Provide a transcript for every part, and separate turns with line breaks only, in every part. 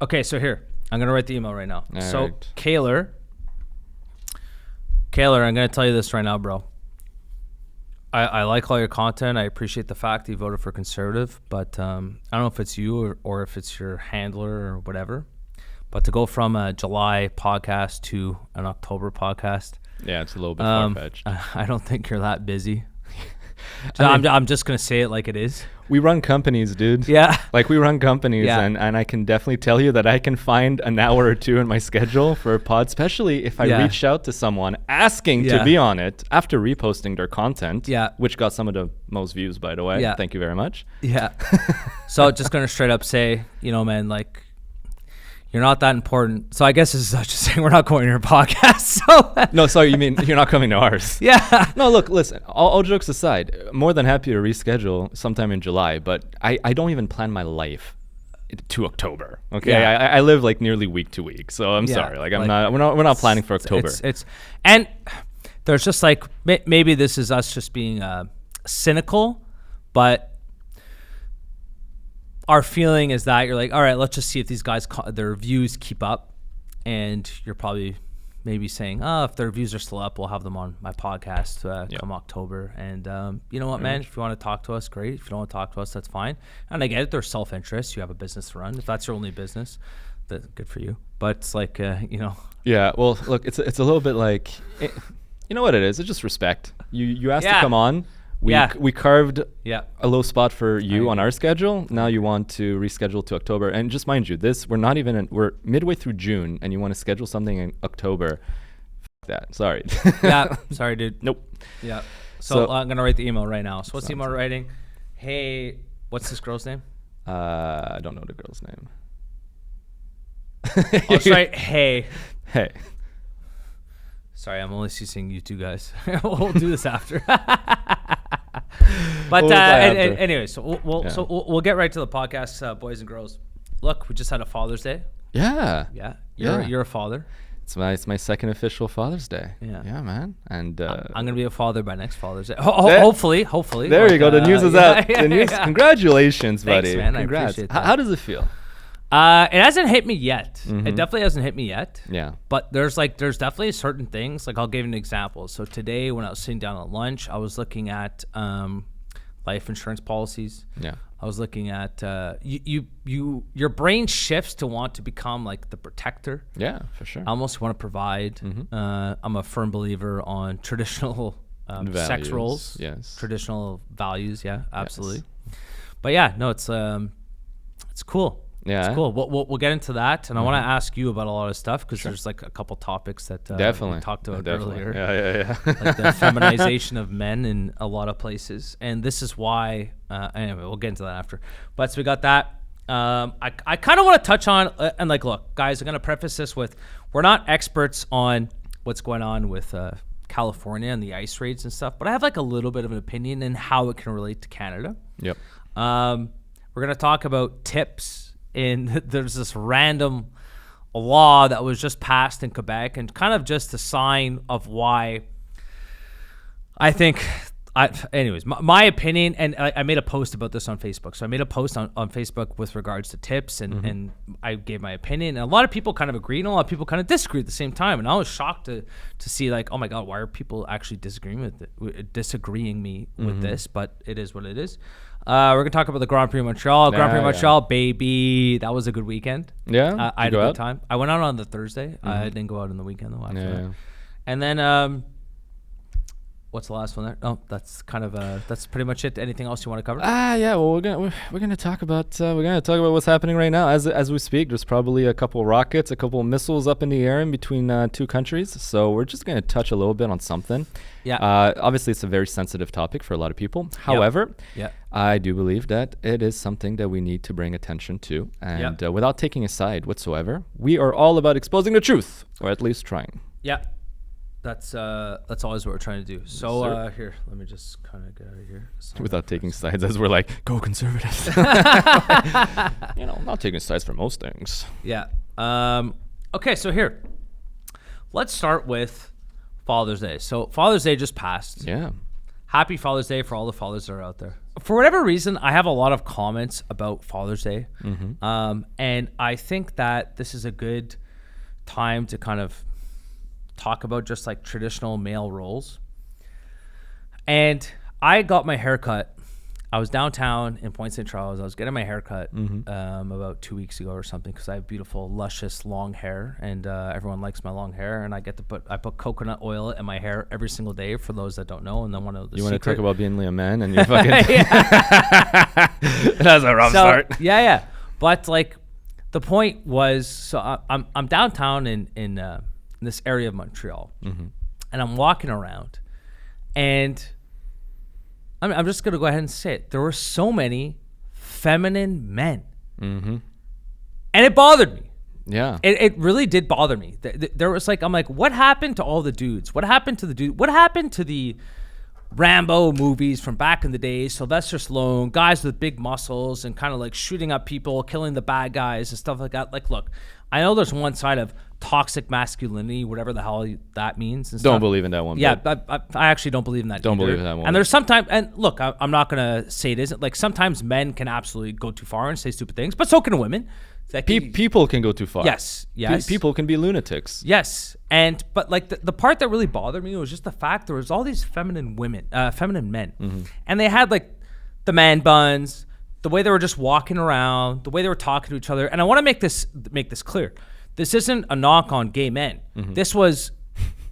Okay, so here, I'm going to write the email right now.
All right.
Kaylor, I'm going to tell you this right now, bro. I like all your content. I appreciate the fact that you voted for conservative, but I don't know if it's you or if it's your handler or whatever. But to go from a July podcast to an October podcast,
Yeah, it's a little bit far-fetched.
I don't think you're that busy. I'm just going to say it like it is.
We run companies, dude.
Yeah.
Like we run companies,
Yeah.
and I can definitely tell you that I can find an hour or two in my schedule for a pod, especially if I
Yeah.
reach out to someone asking
Yeah.
to be on it after reposting their content,
Yeah.
which got some of the most views, by the way.
Yeah.
Thank you very much.
Yeah. So just going to straight up say, man, like, you're not that important. So I guess this is just saying we're not going to your podcast. So
No, sorry, you mean you're not coming to ours?
yeah.
No, look, listen, all jokes aside, more than happy to reschedule sometime in July, but I don't even plan my life to October. Okay.
Yeah.
I live like nearly week to week. So I'm sorry. Like we're not planning for October.
It's and there's just like, maybe this is us just being cynical, but our feeling is that you're like, all right, let's just see if these guys, their views keep up. And you're probably maybe saying, if their views are still up, we'll have them on my podcast come October. And you know what, man, if you want to talk to us, great. If you don't want to talk to us, that's fine. And I get it. There's self-interest. You have a business to run. If that's your only business, that's good for you. But it's like,
Yeah. Well, look, it's a little bit like, you know what it is? It's just respect. You asked to come on. We carved a low spot for you on our schedule. Now you want to reschedule to October. And just mind you, we're midway through June and you want to schedule something in October. F that. Sorry.
Yeah. Sorry, dude.
Nope.
Yeah. So I'm going to write the email right now. So what's the email writing? Hey, what's this girl's name?
I don't know the girl's name.
I'll just write, hey.
Hey.
Sorry, I'm only seeing you two guys. We'll do this after. But
We'll
anyway, so we'll get right to the podcast, boys and girls. Look, we just had a Father's Day.
Yeah.
Yeah. You're a father.
It's my second official Father's Day.
Yeah.
Yeah, man. And
I'm gonna be a father by next Father's Day. Hopefully.
There you go. The news is out.
Yeah,
the news.
yeah.
Congratulations, buddy.
Thanks, man.
Congrats.
I appreciate that.
How does it feel?
It hasn't hit me yet. It definitely hasn't hit me yet.
Yeah.
But there's definitely certain things. Like I'll give you an example. So today when I was sitting down at lunch, I was looking at life insurance policies.
Yeah.
I was looking at your brain shifts to want to become like the protector.
Yeah, for sure.
I almost want to provide. I'm a firm believer on traditional sex roles.
Yes.
Traditional values. Yeah, absolutely. Yes. But yeah, no, it's cool.
Yeah,
it's cool. We'll get into that, and I want to ask you about a lot of stuff because there's like a couple topics that
definitely
we talked about
definitely.
earlier.
Yeah.
Like the feminization of men in a lot of places, and this is why. Anyway, we'll get into that after. But so we got that. I kind of want to touch on and like, look, guys, I'm gonna preface this with we're not experts on what's going on with California and the ice raids and stuff, but I have like a little bit of an opinion in how it can relate to Canada.
Yep.
We're gonna talk about tips. There's this random law that was just passed in Quebec, and kind of just a sign of why I think. Anyways, my opinion, and I made a post about this on Facebook. So I made a post on Facebook with regards to tips, and I gave my opinion. And a lot of people kind of agreed, and a lot of people kind of disagreed at the same time. And I was shocked to see like, oh my God, why are people actually disagreeing me with this? But it is what it is. We're gonna talk about the Grand Prix Montreal. Grand Prix Montreal, baby, that was a good weekend.
Yeah,
I had a good time. I went out on the Thursday. I didn't go out on the weekend though. After that. And then what's the last one there? Oh, that's kind of that's pretty much it. Anything else you want to cover?
Yeah. Well, we're gonna talk about what's happening right now as we speak. There's probably a couple rockets, a couple missiles up in the air in between two countries. So we're just gonna touch a little bit on something.
Yeah.
Obviously, it's a very sensitive topic for a lot of people. However, I do believe that it is something that we need to bring attention to, and without taking a side whatsoever, we are all about exposing the truth, or at least trying.
Yeah. That's always what we're trying to do. So here, let me just kind of get out of here.
Without taking sides, as we're like, go conservative. Not taking sides for most things.
Yeah. Okay, so here, let's start with Father's Day. So Father's Day just passed.
Yeah.
Happy Father's Day for all the fathers that are out there. For whatever reason, I have a lot of comments about Father's Day. And I think that this is a good time to kind of talk about just like traditional male roles. And I got my hair cut. I was downtown in Point St. Charles. I was getting my hair cut about 2 weeks ago or something because I have beautiful, luscious, long hair, and everyone likes my long hair. And I put coconut oil in my hair every single day for those that don't know and then want to know the secret.
You want to talk about being a man and you're fucking... That's a rough start.
Yeah. But like the point was, so I'm downtown in this area of Montreal, and I'm walking around, and I'm just going to go ahead and say it. There were so many feminine men. And it bothered me.
Yeah.
It really did bother me. There was like, I'm like, what happened to all the dudes? What happened to the dude? What happened to the Rambo movies from back in the day? Sylvester Stallone, guys with big muscles and kind of like shooting up people, killing the bad guys and stuff like that. Like, look, I know there's one side of toxic masculinity, whatever the hell that means. And
don't believe in that one.
Yeah, I actually don't believe in that.
Don't believe in that one.
And there's sometimes, and look, I'm not gonna say it isn't. Like sometimes men can absolutely go too far and say stupid things, but so can women. Like,
people can go too far.
Yes.
People can be lunatics.
Yes, but like the part that really bothered me was just the fact there was all these feminine men, and they had like the man buns, the way they were just walking around, the way they were talking to each other. And I want to make this clear. This isn't a knock on gay men. This was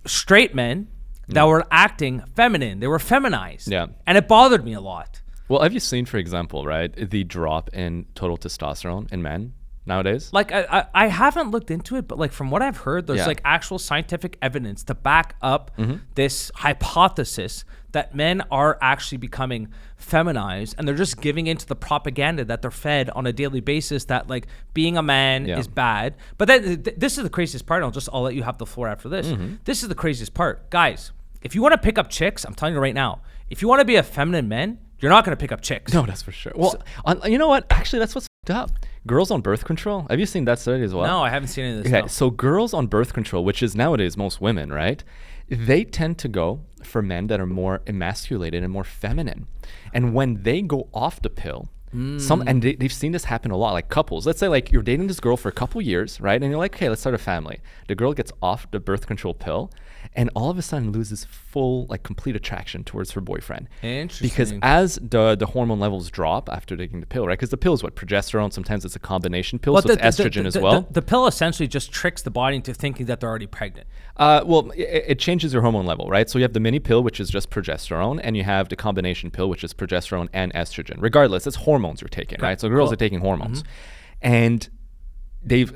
straight men that were acting feminine. They were feminized. Yeah. And it bothered me a lot.
Well, have you seen, for example, right, the drop in total testosterone in men nowadays?
Like, I haven't looked into it, but like from what I've heard, there's like actual scientific evidence to back up this hypothesis that men are actually becoming feminized, and they're just giving into the propaganda that they're fed on a daily basis that like being a man is bad. But then this is the craziest part. I'll let you have the floor after this. This is the craziest part. Guys, if you want to pick up chicks, I'm telling you right now, if you want to be a feminine man, you're not going to pick up chicks.
No, that's for sure. Well, you know what? Actually, that's what's fucked up. Girls on birth control. Have you seen that study as well?
No, I haven't seen any of this.
Okay, so girls on birth control, which is nowadays most women, right? They tend to go for men that are more emasculated and more feminine. And when they go off the pill, they've seen this happen a lot, like couples. Let's say like you're dating this girl for a couple years, right? And you're like, okay, let's start a family. The girl gets off the birth control pill and all of a sudden loses full, like complete attraction towards her boyfriend.
Interesting.
Because as the hormone levels drop after taking the pill, right? Because the pill is what? Progesterone. Sometimes it's a combination pill, so it's estrogen as well.
The pill essentially just tricks the body into thinking that they're already pregnant.
Well, it changes your hormone level, right? So you have the mini pill, which is just progesterone, and you have the combination pill, which is progesterone and estrogen. Regardless, it's hormones you're taking, right? So girls are taking hormones. And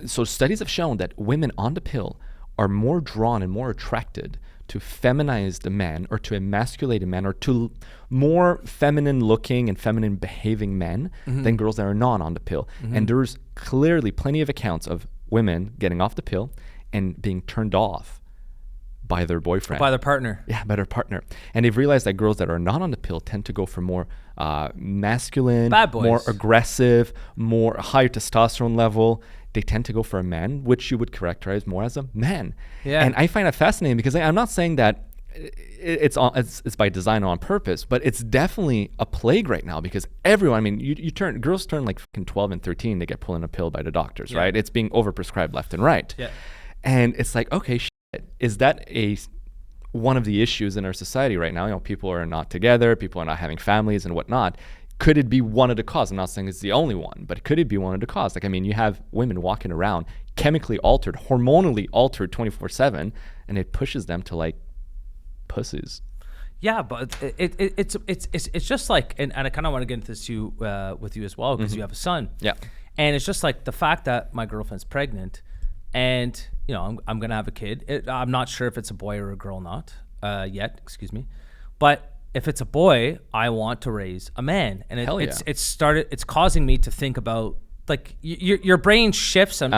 so studies have shown that women on the pill are more drawn and more attracted to feminized men or to emasculated men or to more feminine looking and feminine behaving men than girls that are not on the pill. And there's clearly plenty of accounts of women getting off the pill and being turned off by their boyfriend.
By their partner.
Yeah, by their partner. And they've realized that girls that are not on the pill tend to go for more masculine,
bad boys,
more aggressive, more higher testosterone level. They tend to go for a man, which you would characterize more as a man. Yeah. And I find that fascinating because I'm not saying that it's by design or on purpose, but it's definitely a plague right now because everyone, I mean, girls turn like fucking 12 and 13, they get pulled in a pill by the doctors, right? It's being overprescribed left and right. Yeah. And it's like, okay, is that one of the issues in our society right now? You know, people are not together, people are not having families and whatnot. Could it be one of the causes? I'm not saying it's the only one, but could it be one of the causes? Like, I mean, you have women walking around chemically altered, hormonally altered 24/7, and it pushes them to like pussies.
Yeah, but it's just like, and I kind of want to get into this with you as well because you have a son. Yeah, and it's just like the fact that my girlfriend's pregnant, and you know I'm gonna have a kid. I'm not sure if it's a boy or a girl yet. Excuse me, but if it's a boy, I want to raise a man, and it's causing me to think about like your brain shifts, and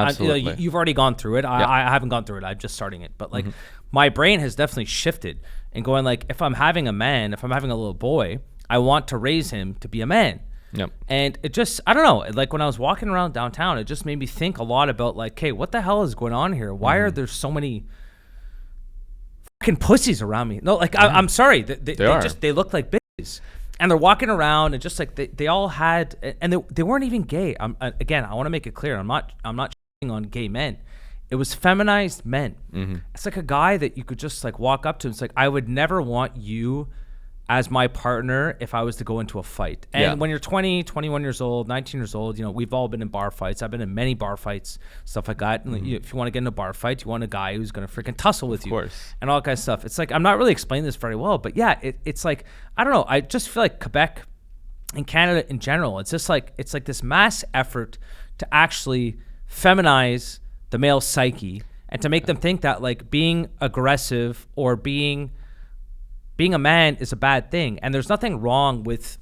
you've already gone through it. I haven't gone through it. I'm just starting it, but like my brain has definitely shifted and going like, if I'm having a little boy, I want to raise him to be a man. Yep. And it just, I don't know, like when I was walking around downtown, it just made me think a lot about like, hey, what the hell is going on here? Why are there so many fucking pussies around me. No, like I'm sorry, they look like bitches, and they're walking around and just like they all had, and they weren't even gay. Again, I want to make it clear, I'm not shitting on gay men. It was feminized men. It's like a guy that you could just like walk up to. It's like, I would never want you as my partner if I was to go into a fight. And when you're 20, 21 years old, 19 years old, you know, we've all been in bar fights. I've been in many bar fights, stuff like that. And if you want to get in a bar fight, you want a guy who's going to freaking tussle with you. Of course. And all that kind of stuff. It's like, I'm not really explaining this very well, but yeah, it's like, I don't know. I just feel like Quebec and Canada in general, it's just like, it's like this mass effort to actually feminize the male psyche and to make them think that like being aggressive or being a man is a bad thing. And there's nothing wrong with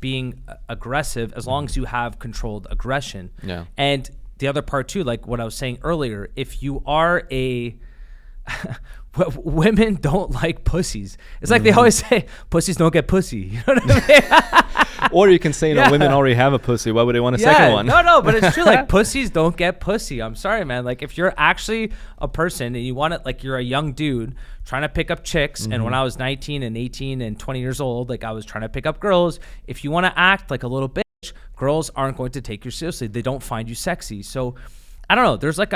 being aggressive as long as you have controlled aggression. Yeah. And the other part too, like what I was saying earlier, if you are women don't like pussies. It's like they always say, pussies don't get pussy. You know what I mean?
Or you can say, women already have a pussy. Why would they want a second one?
No, but it's true. Like, pussies don't get pussy. I'm sorry, man. Like, if you're actually a person and you want it, like, you're a young dude trying to pick up chicks. And when I was 19 and 18 and 20 years old, like, I was trying to pick up girls. If you want to act like a little bitch, girls aren't going to take you seriously. They don't find you sexy. So, I don't know. There's like,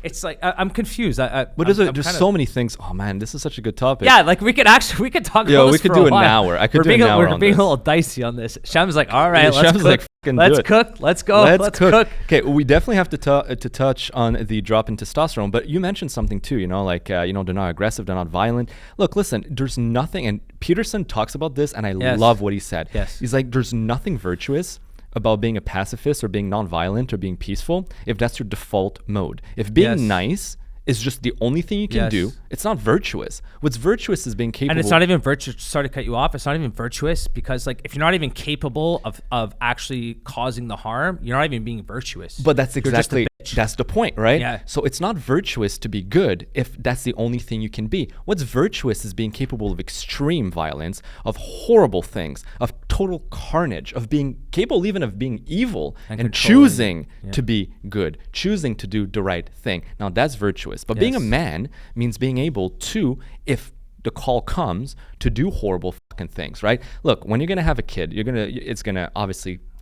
it's like I'm confused.
There's so many things. Oh man, this is such a good topic.
Yeah, like we could talk about this.
Yeah, we could do an hour. I could do an hour on this.
We're being a little dicey on this. Sham's like, all right, let's cook. Let's cook. Let's go. Let's cook.
Okay, we definitely have to touch on the drop in testosterone. But you mentioned something too. You know, like they're not aggressive, they're not violent. Look, listen. There's nothing, and Peterson talks about this, and I love what he said.
Yes.
He's like, there's nothing virtuous about being a pacifist or being non-violent or being peaceful if that's your default mode. If being nice is just the only thing you can do, it's not virtuous. What's virtuous is being capable.
And it's not even virtuous. Sorry to cut you off. It's not even virtuous because, like, if you're not even capable of actually causing the harm, you're not even being virtuous.
But that's the point, right? Yeah. So it's not virtuous to be good if that's the only thing you can be. What's virtuous is being capable of extreme violence, of horrible things, of total carnage, of being capable even of being evil and choosing to be good, choosing to do the right thing. Now that's virtuous. But being a man means being able to, if the call comes, to do horrible fucking things, right? Look, when you're gonna have a kid,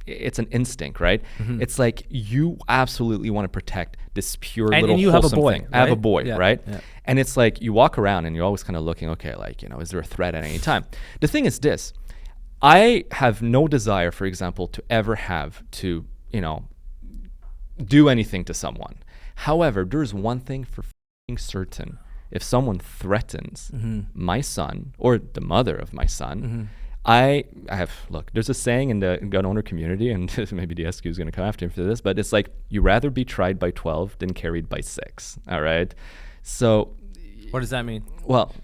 it's an instinct, right? It's like you absolutely want to protect this pure little wholesome thing. Right? I have a boy, right? Yeah. And it's like you walk around and you're always kind of looking, okay, like, is there a threat at any time? The thing is this, I have no desire, for example, to ever have to, do anything to someone. However, there's one thing for certain. If someone threatens my son or the mother of my son, there's a saying in the gun owner community, and maybe the SQ is going to come after him for this, but it's like, you rather be tried by 12 than carried by 6. All right. So
what does that mean?
Well,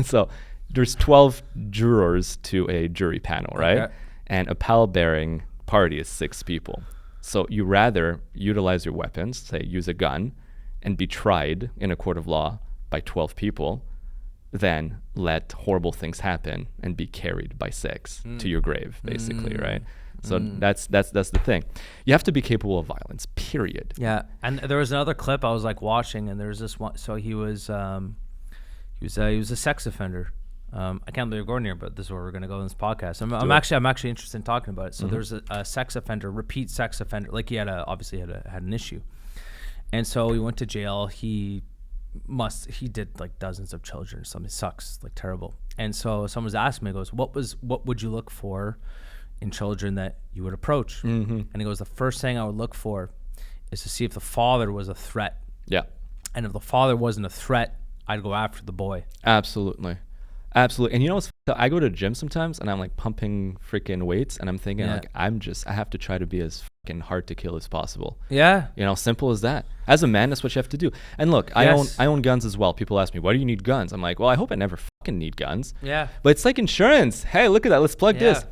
so there's 12 jurors to a jury panel, right? Okay. And a pall-bearing party is 6 people. So you rather utilize your weapons, say use a gun, and be tried in a court of law by 12 people than let horrible things happen and be carried by 6 to your grave, basically, right? So that's the thing. You have to be capable of violence, period.
Yeah, and there was another clip I was like watching, and there's this one. So he was a sex offender. I can't believe you're going here, but this is where we're going to go in this podcast. I'm actually interested in talking about it. So there's a sex offender, repeat sex offender. Like he had an issue, and so he went to jail. He did like dozens of children or something. It sucks, like terrible. And so someone was asking me, he goes, what would you look for in children that you would approach? And he goes, the first thing I would look for is to see if the father was a threat.
Yeah.
And if the father wasn't a threat, I'd go after the boy.
Absolutely. And you know what's I go to the gym sometimes and I'm like pumping freaking weights and I'm thinking I have to try to be as fucking hard to kill as possible.
Yeah.
Simple as that. As a man, that's what you have to do. And look, I own guns as well. People ask me, why do you need guns? I'm like, well, I hope I never fucking need guns.
Yeah.
But it's like insurance. Hey, look at that. Let's plug this.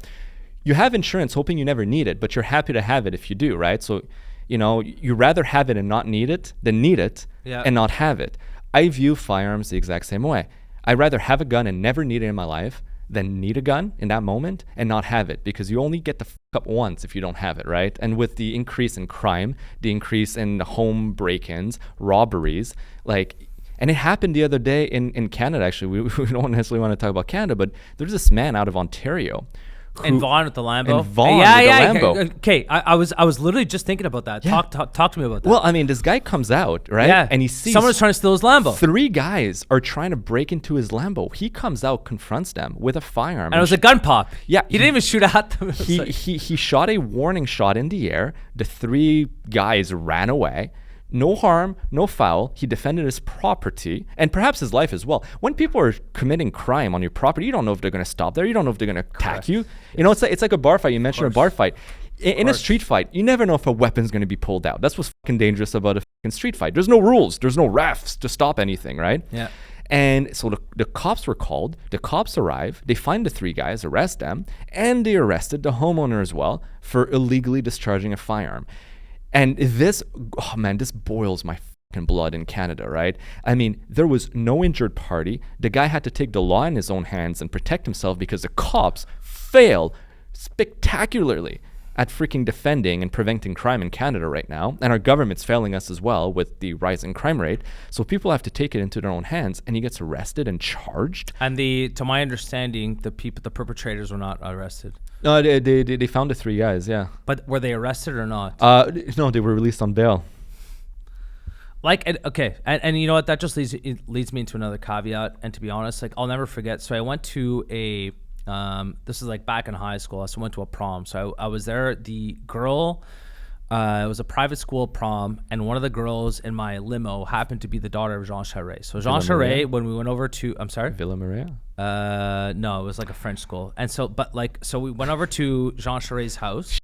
You have insurance hoping you never need it, but you're happy to have it if you do, right? So, you rather have it and not need it than need it and not have it. I view firearms the exact same way. I'd rather have a gun and never need it in my life than need a gun in that moment and not have it, because you only get to fuck up once if you don't have it, right? And with the increase in crime, the increase in home break-ins, robberies, And it happened the other day in Canada, actually. We don't necessarily want to talk about Canada, but there's this man out of Ontario.
And Vaughan with the Lambo.
And Vaughan with the Lambo.
Okay, I was literally just thinking about that.
Yeah.
Talk to me about that.
Well, I mean, this guy comes out, right?
Yeah.
And he sees
someone's trying to steal his Lambo.
3 guys are trying to break into his Lambo. He comes out, confronts them with a firearm.
And it was a gun pop.
Yeah.
He didn't even shoot at them.
He shot a warning shot in the air. The 3 guys ran away. No harm, no foul. He defended his property and perhaps his life as well. When people are committing crime on your property, you don't know if they're going to stop there. You don't know if they're going to attack you. You know, it's like a bar fight. You mentioned a bar fight. In a street fight, you never know if a weapon's going to be pulled out. That's what's fucking dangerous about a fucking street fight. There's no rules. There's no refs to stop anything, right?
Yeah.
And so the cops were called. The cops arrive. They find the 3 guys, arrest them, and they arrested the homeowner as well for illegally discharging a firearm. And this boils my fucking blood in Canada, right? I mean, there was no injured party. The guy had to take the law in his own hands and protect himself because the cops fail spectacularly at freaking defending and preventing crime in Canada right now. And our government's failing us as well with the rising crime rate. So people have to take it into their own hands, and he gets arrested and charged.
And to my understanding, the perpetrators were not arrested.
No, they found the 3 guys, yeah.
But were they arrested or not?
No, they were released on bail.
Okay, and you know what? That just leads me into another caveat. And to be honest, like I'll never forget. So I went to a this is like back in high school. So I went to a prom. So I was there. The girl, it was a private school prom, and one of the girls in my limo happened to be the daughter of Jean Charest. So Jean Charest, when we went over to, I'm sorry,
Villa Maria.
No, it was like a French school. And so, so we went over to Jean Charest's house.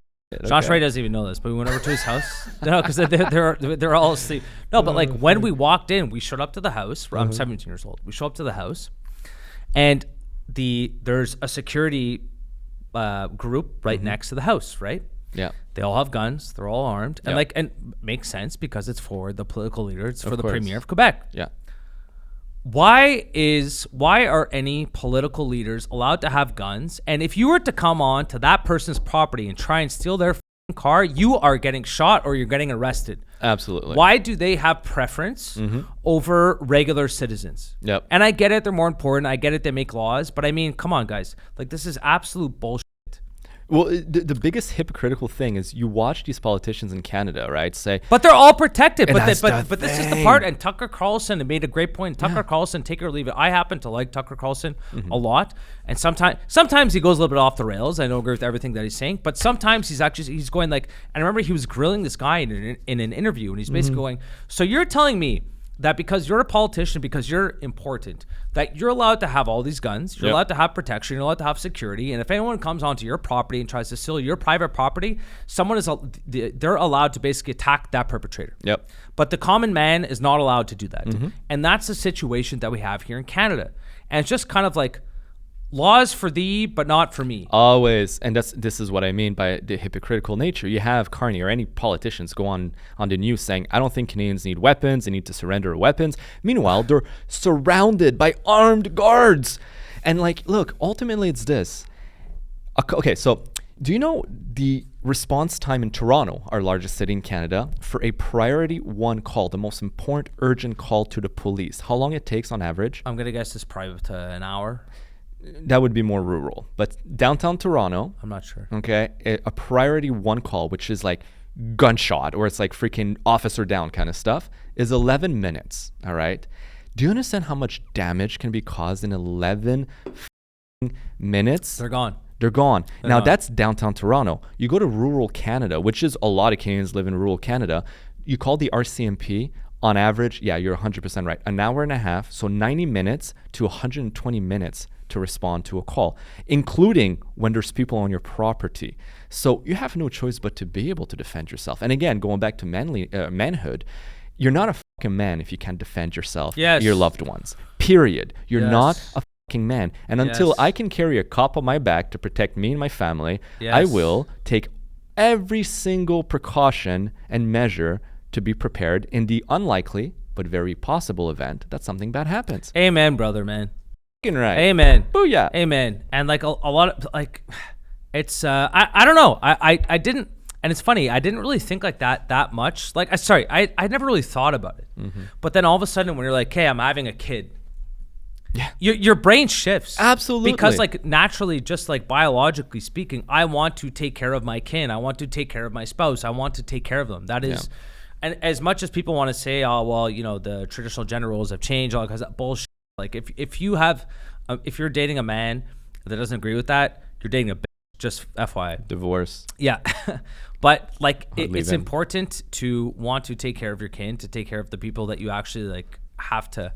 Jean Charest doesn't even know this, but we went over to his house. No, because they're all asleep. No, but like when we walked in, we showed up to the house. I'm 17 years old. We show up to the house, and there's a security group right next to the house, right?
Yeah.
They all have guns. They're all armed, and makes sense because it's for the political leader. It's for the Premier of Quebec.
Yeah.
Why are any political leaders allowed to have guns? And if you were to come on to that person's property and try and steal their car, you are getting shot or you're getting arrested.
Absolutely.
Why do they have preference over regular citizens?
Yep.
And I get it, they're more important. I get it, they make laws. But I mean, come on, guys. Like, this is absolute bullshit.
Well, the biggest hypocritical thing is you watch these politicians in Canada, right, say...
But they're all protected. But this is the part, and Tucker Carlson made a great point. Tucker Carlson, take it or leave it. I happen to like Tucker Carlson a lot. And sometimes he goes a little bit off the rails. I don't agree with everything that he's saying. But sometimes he's going like... And I remember he was grilling this guy in an interview, and he's basically going, so you're telling me that because you're a politician, because you're important, that you're allowed to have all these guns, you're allowed to have protection, you're allowed to have security, and if anyone comes onto your property and tries to steal your private property, they're allowed to basically attack that perpetrator.
Yep.
But the common man is not allowed to do that. And that's the situation that we have here in Canada. And it's just kind of like, laws for thee, but not for me.
Always. And this is what I mean by the hypocritical nature. You have Carney or any politicians go on the news saying, I don't think Canadians need weapons. They need to surrender weapons. Meanwhile, they're surrounded by armed guards. And like, look, ultimately it's this. Okay, so do you know the response time in Toronto, our largest city in Canada, for a priority 1 call, the most important urgent call to the police? How long it takes on average?
I'm going to guess it's probably an hour.
That would be more rural, but downtown Toronto,
I'm not sure.
Okay, a priority 1 call, which is like gunshot or it's like freaking officer down kind of stuff, is 11 minutes. All right. Do you understand how much damage can be caused in 11 minutes?
They're gone.
They're gone. Now that's downtown Toronto. You go to rural Canada, which is a lot of Canadians live in rural Canada. You call the RCMP. On average, yeah, you're 100% right. An hour and a half, so 90 minutes to 120 minutes to respond to a call, including when there's people on your property. So you have no choice but to be able to defend yourself. And again, going back to manhood, you're not a fucking man if you can't defend yourself, your loved ones. Period. You're not a fucking man. And until I can carry a cop on my back to protect me and my family, I will take every single precaution and measure to be prepared in the unlikely but very possible event that something bad happens.
Amen, brother, man.
Right.
Amen.
Booyah.
Amen. And like a lot of like, it's I don't know. I didn't. And it's funny, I didn't really think like that much. Like, I never really thought about it. But then all of a sudden, when you're like, hey, I'm having a kid, your brain shifts.
Absolutely.
Because like naturally, just like biologically speaking, I want to take care of my kin. I want to take care of my spouse. I want to take care of them. That is, and as much as people want to say, oh, well, you know, the traditional gender roles have changed, all because that bullshit. Like if you're dating a man that doesn't agree with that, you're dating a bitch, just FYI.
Divorce.
Yeah. But like it's important to want to take care of your kin, to take care of the people that you actually like have to.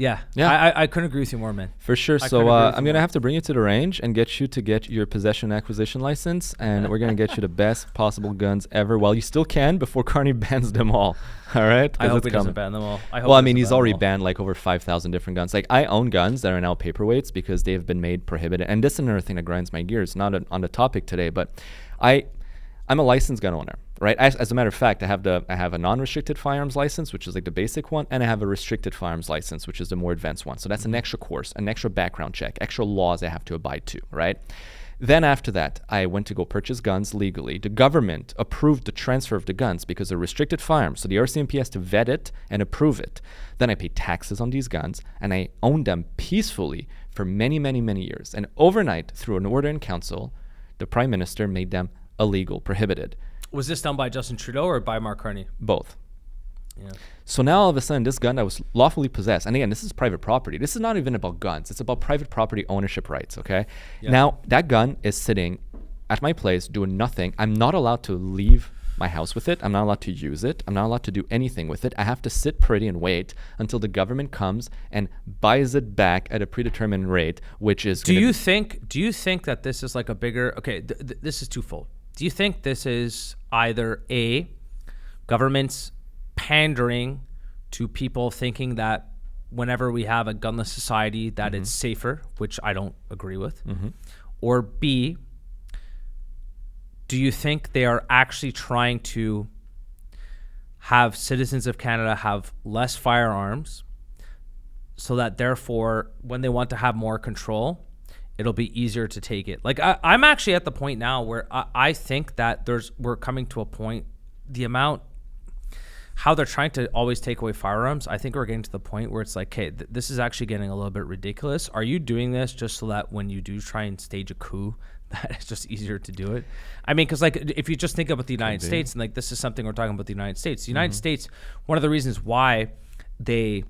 Yeah. I couldn't agree with you more, man.
For sure. So I'm going to have to bring you to the range and get you to get your possession acquisition license. And we're going to get you the best possible guns ever while you still can before Carney bans them all. All right?
I hope he doesn't ban them all.
Well, I mean, he's already banned like over 5,000 different guns. Like I own guns that are now paperweights because they've been made prohibited. And this is another thing that grinds my gears, not on the topic today, but I'm a licensed gun owner, right? As a matter of fact, I have a non-restricted firearms license, which is like the basic one, and I have a restricted firearms license, which is the more advanced one. So that's an extra course, an extra background check, extra laws I have to abide to, right? Then after that, I went to go purchase guns legally. The government approved the transfer of the guns because they're restricted firearms. So the RCMP has to vet it and approve it. Then I pay taxes on these guns, and I owned them peacefully for many, many, many years. And overnight, through an order in council, the Prime Minister made them illegal, prohibited.
Was this done by Justin Trudeau or by Mark Carney?
Both.
Yeah.
So now all of a sudden, this gun that was lawfully possessed, and again, this is private property. This is not even about guns. It's about private property ownership rights, okay? Yeah. Now, that gun is sitting at my place doing nothing. I'm not allowed to leave my house with it. I'm not allowed to use it. I'm not allowed to do anything with it. I have to sit pretty and wait until the government comes and buys it back at a predetermined rate, which is... Do you
think that this is like a bigger... Okay, this is twofold. Do you think this is either A, governments pandering to people thinking that whenever we have a gunless society that it's safer, which I don't agree with, or B, do you think they are actually trying to have citizens of Canada have less firearms so that therefore when they want to have more control, it'll be easier to take it? Like I'm actually at the point now where I think that we're coming to a point, the amount, how they're trying to always take away firearms, I think we're getting to the point where it's like, hey, this is actually getting a little bit ridiculous. Are you doing this just so that when you do try and stage a coup, that it's just easier to do it? I mean, because like if you just think about the United States, and like this is something we're talking about the United States. The United States, one of the reasons why they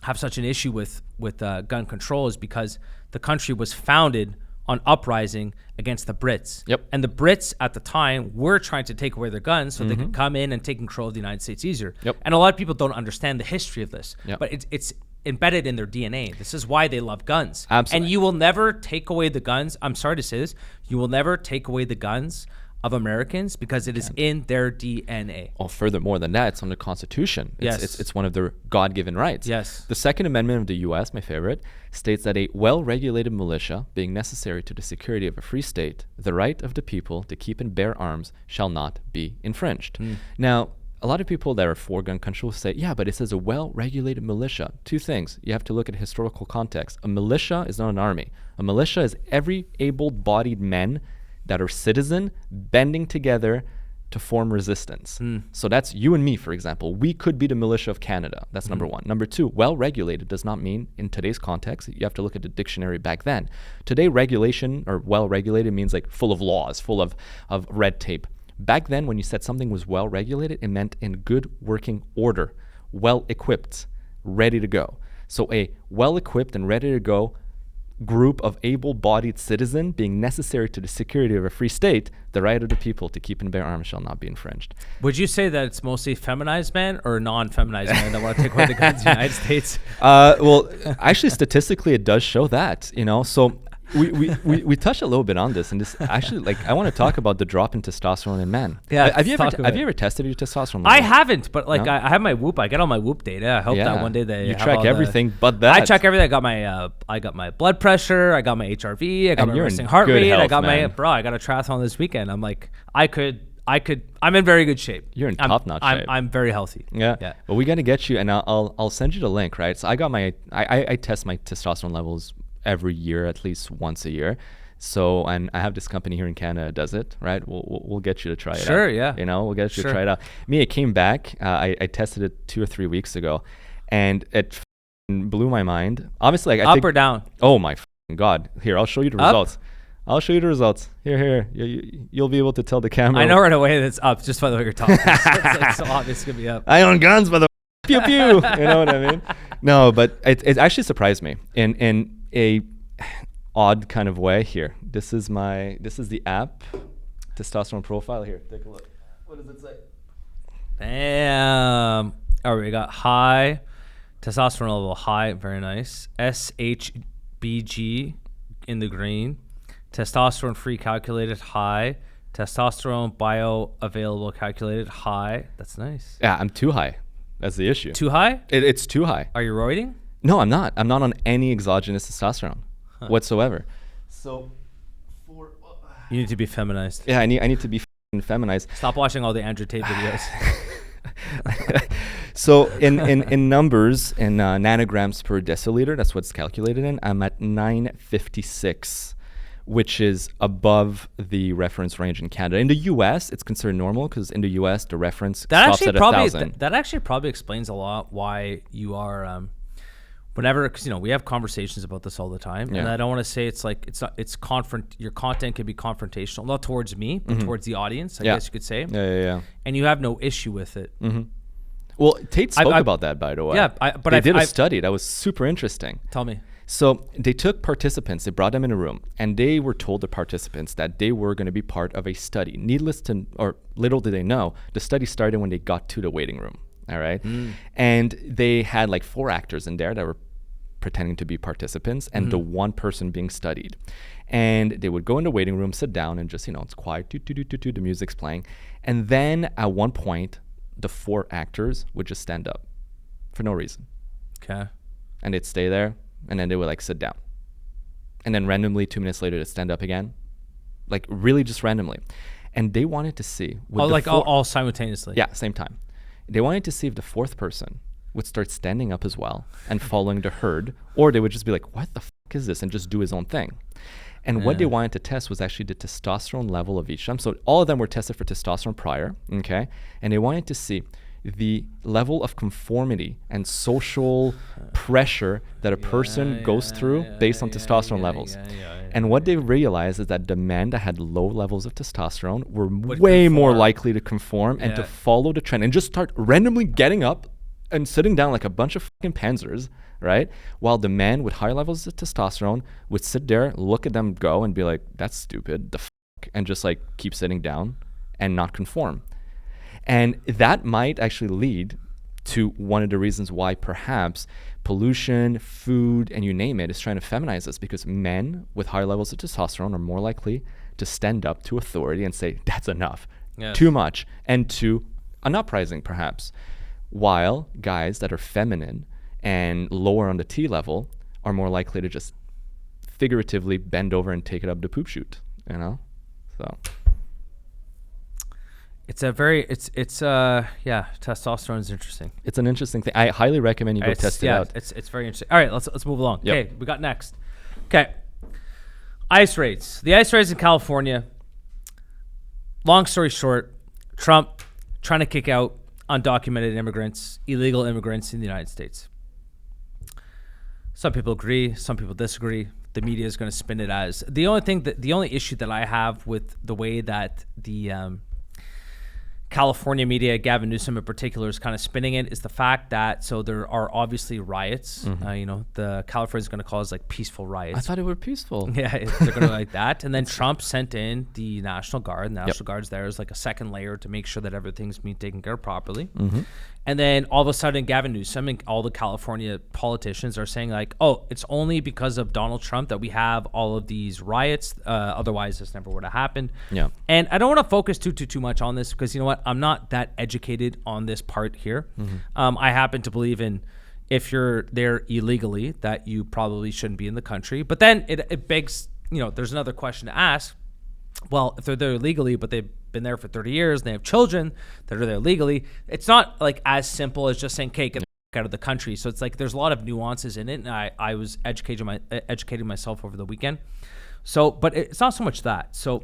have such an issue with gun control is because the country was founded on uprising against the Brits.
Yep.
And the Brits at the time were trying to take away their guns so they could come in and take control of the United States easier.
Yep.
And a lot of people don't understand the history of this.
Yep.
But it's embedded in their DNA. This is why they love guns.
Absolutely.
And you will never take away the guns. I'm sorry to say this. You will never take away the guns of Americans because it is in their DNA.
Oh, furthermore than that, it's on the Constitution. It's one of their God-given rights.
Yes.
The Second Amendment of the U.S., my favorite, states that a well-regulated militia, being necessary to the security of a free state, the right of the people to keep and bear arms shall not be infringed. Now, a lot of people that are for gun control say, yeah, but it says a well-regulated militia. Two things. You have to look at historical context. A militia is not an army. A militia is every able-bodied men that are citizen bending together to form resistance. So that's you and me, for example. We could be the militia of Canada. That's number one. Number two, well-regulated does not mean, in today's context, you have to look at the dictionary back then. Today, regulation or well-regulated means like full of laws, full of red tape. Back then, when you said something was well-regulated, it meant in good working order, well-equipped, ready to go. So a well-equipped and ready to go group of able-bodied citizen being necessary to the security of a free state, the right of the people to keep and bear arms shall not be infringed.
Would you say that it's mostly feminized men or non-feminized men that want to take away the guns in the United States?
Well, actually, statistically, it does show that, so we touched a little bit on this, and this actually, like, I want to talk about the drop in testosterone in men.
Yeah,
have you ever tested your testosterone level?
I haven't, but like, no? I have my Whoop. I get all my Whoop data. I hope that one day they
track everything, but that
I check everything. I got my blood pressure. I got my HRV. I got my resting heart rate.
Health,
I got
man.
I got a triathlon this weekend. I'm like, I'm in very good shape.
You're in top-notch shape.
I'm very healthy.
Yeah. Well, we got to get you, and I'll send you the link, right? So I got I test my testosterone levels every year, at least once a year. So, and I have this company here in Canada that does it, right? We'll get you to try it out.
Sure, yeah.
We'll get you to try it out. Me, it came back. I tested it 2 or 3 weeks ago, and it blew my mind. Obviously, like,
up or down?
Oh my God! Here, I'll show you the results. I'll show you the results. Here. You'll be able to tell the camera.
I know right away that it's up just by the way you're talking. It's like so obvious it's gonna be up.
I own guns, by the pew pew. You know what I mean? No, but it actually surprised me in a odd kind of way. Here, this is the app testosterone profile. Here, take a look. What does it say?
Damn. All right, we got high testosterone level, high, very nice. SHBG in the green. Testosterone free calculated, high. Testosterone bioavailable calculated, high. That's nice.
Yeah, I'm too high. That's the issue.
Too high?
It's too high.
Are you roiding?
No, I'm not. I'm not on any exogenous testosterone whatsoever. So,
you need to be feminized.
Yeah, I need to be feminized.
Stop watching all the Andrew Tate videos.
So in numbers, in nanograms per deciliter, that's what's calculated in, I'm at 956, which is above the reference range in Canada. In the US, it's considered normal because in the US, the reference stops at 1,000.
That actually probably explains a lot why you are, whenever, because we have conversations about this all the time, and I don't want to say your content can be confrontational, not towards me, but towards the audience, I guess you could say.
Yeah.
And you have no issue with it.
Mm-hmm. Well, Tate spoke about that, by the way.
Yeah,
but they did a study that was super interesting.
Tell me.
So they took participants, they brought them in a room, and they were told, the participants, that they were going to be part of a study. Little did they know, the study started when they got to the waiting room. All right. And they had like 4 actors in there that were pretending to be participants, and the one person being studied. And they would go in the waiting room, sit down, and just, it's quiet, the music's playing. And then at one point, the 4 actors would just stand up for no reason.
Okay.
And they'd stay there, and then they would like sit down. And then randomly 2 minutes later, they'd stand up again. Like really just randomly. And they wanted to see.
All simultaneously.
Yeah, same time. They wanted to see if the 4th person would start standing up as well and following the herd, or they would just be like, what the fuck is this? And just do his own thing. And what they wanted to test was actually the testosterone level of each of them. So all of them were tested for testosterone prior, okay? And they wanted to see the level of conformity and social pressure that a person goes through based on testosterone levels. And what they realized is that the men that had low levels of testosterone were way more likely to conform and to follow the trend and just start randomly getting up and sitting down like a bunch of fucking panzers, right? While the men with higher levels of testosterone would sit there, look at them go and be like, that's stupid, the fuck, and just like keep sitting down and not conform. And that might actually lead to one of the reasons why perhaps pollution, food, and you name it is trying to feminize us, because men with higher levels of testosterone are more likely to stand up to authority and say, that's enough, too much, and to an uprising perhaps. While guys that are feminine and lower on the T level are more likely to just figuratively bend over and take it up the poop chute, So
testosterone is interesting.
It's an interesting thing. I highly recommend you go test it out.
It's very interesting. All right, let's move along. Okay, we got next. Okay, ICE raids. The ICE raids in California. Long story short, Trump trying to kick out undocumented immigrants, illegal immigrants in the United States. Some people agree, some people disagree. The media is going to spin it as the only issue that I have with the way that the California media, Gavin Newsom in particular, is kind of spinning it is the fact that there are obviously riots. The California is going to cause like peaceful riots.
I thought it were peaceful.
Yeah, they're going to like that. And then Trump sent in the National Guard. The National Guard's there as like a second layer to make sure that everything's being taken care of properly. And then all of a sudden, Gavin Newsom and all the California politicians are saying like, oh, it's only because of Donald Trump that we have all of these riots. Otherwise, this never would have happened. Yeah. And I don't want to focus too much on this because you know what? I'm not that educated on this part here. I happen to believe in if you're there illegally that you probably shouldn't be in the country. But then it begs, there's another question to ask. Well, if they're there illegally, but they've been there for 30 years and they have children that are there legally, it's not like as simple as just saying, okay, get the fuck out of the country. So it's like there's a lot of nuances in it. And I was educating myself over the weekend. So, but it's not so much that. So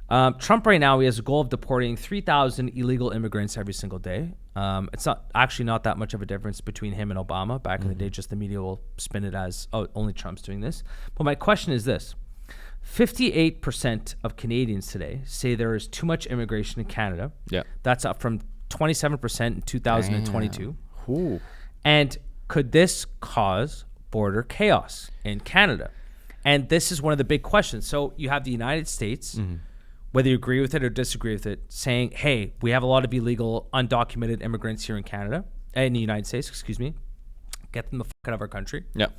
Trump right now, he has a goal of deporting 3,000 illegal immigrants every single day. It's not that much of a difference between him and Obama. Back in the day, just the media will spin it as, oh, only Trump's doing this. But my question is this. 58% of Canadians today say there is too much immigration in Canada.
Yeah.
That's up from 27% in 2022.
Ooh.
And could this cause border chaos in Canada? And this is one of the big questions. So you have the United States, whether you agree with it or disagree with it, saying, hey, we have a lot of illegal, undocumented immigrants here in Canada, in the United States, excuse me. Get them the fuck out of our country.
Yeah.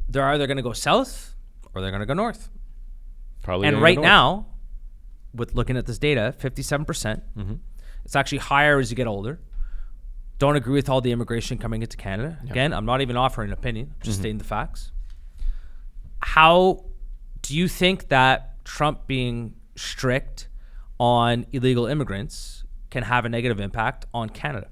They're either going to go south or they're going to go north.
Probably.
And right now, with looking at this data, 57%, it's actually higher as you get older. Don't agree with all the immigration coming into Canada. Yep. Again, I'm not even offering an opinion, I'm just stating the facts. How do you think that Trump being strict on illegal immigrants can have a negative impact on Canada?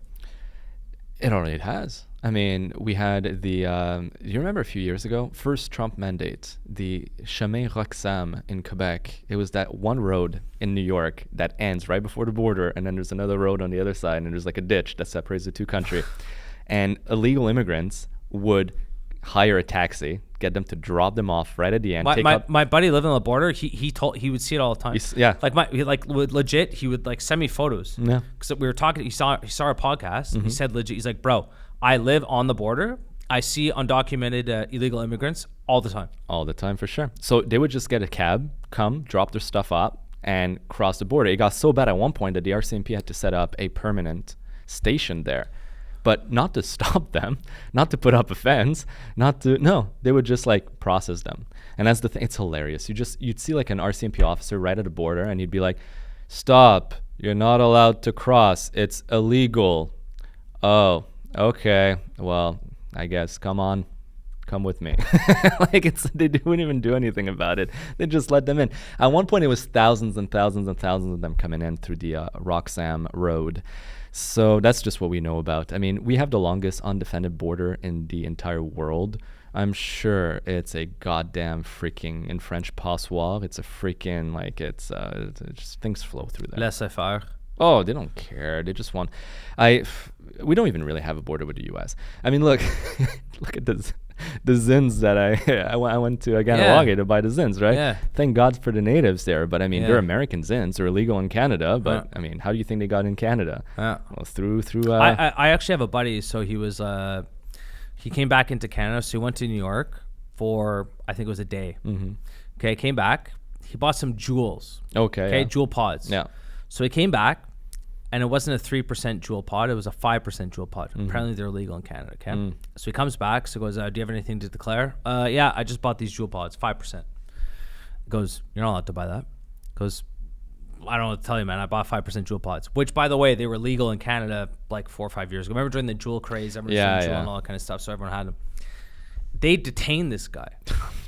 It already has. I mean, we had the, you remember a few years ago, first Trump mandate, the Chemin Roxham in Quebec. It was that one road in New York that ends right before the border, and then there's another road on the other side, and there's like a ditch that separates the two countries. And illegal immigrants would hire a taxi, get them to drop them off right at the end.
My buddy living on the border, he would see it all the time. Legit, he would like send me photos.
Yeah.
Because we were talking, he saw our podcast. He said legit, he's like, bro, I live on the border. I see undocumented illegal immigrants all the time.
All the time, for sure. So they would just get a cab, come, drop their stuff up, and cross the border. It got so bad at one point that the RCMP had to set up a permanent station there. But not to stop them, not to put up a fence, they would just like process them. And that's the thing, it's hilarious. You'd see like an RCMP officer right at the border, and he'd be like, stop, you're not allowed to cross, it's illegal. Oh, okay, well, I guess, come with me. They didn't even do anything about it. They just let them in. At one point, it was thousands and thousands and thousands of them coming in through the Roxham Road. So that's just what we know about. I mean, we have the longest undefended border in the entire world. I'm sure it's a goddamn freaking, in French, passoire. It's a freaking, it's just things flow through that.
Laissez-faire.
Oh, they don't care. They just want. We don't even really have a border with the U.S. I mean, look at this. The zins that I went to Daigneault to buy the zins, right? Yeah. Thank God for the natives there, but I mean they're American zins. They're illegal in Canada, but I mean, how do you think they got in Canada? Well, through.
I actually have a buddy. So he was he came back into Canada. So he went to New York for, I think it was a day. Okay, came back. He bought some jewels. Okay, jewel pods. Yeah. So he came back. And it wasn't a 3% jewel pod. It was a 5% jewel pod. Apparently, they're illegal in Canada. Okay. So he comes back. So he goes, do you have anything to declare? Yeah, I just bought these jewel pods, 5%. Goes, you're not allowed to buy that. Goes, I don't know what to tell you, man. I bought 5% jewel pods, which, by the way, they were legal in Canada like 4 or 5 years ago. Remember during the jewel craze, everyone was doing jewel and all that kind of stuff. So everyone had them. They detained this guy,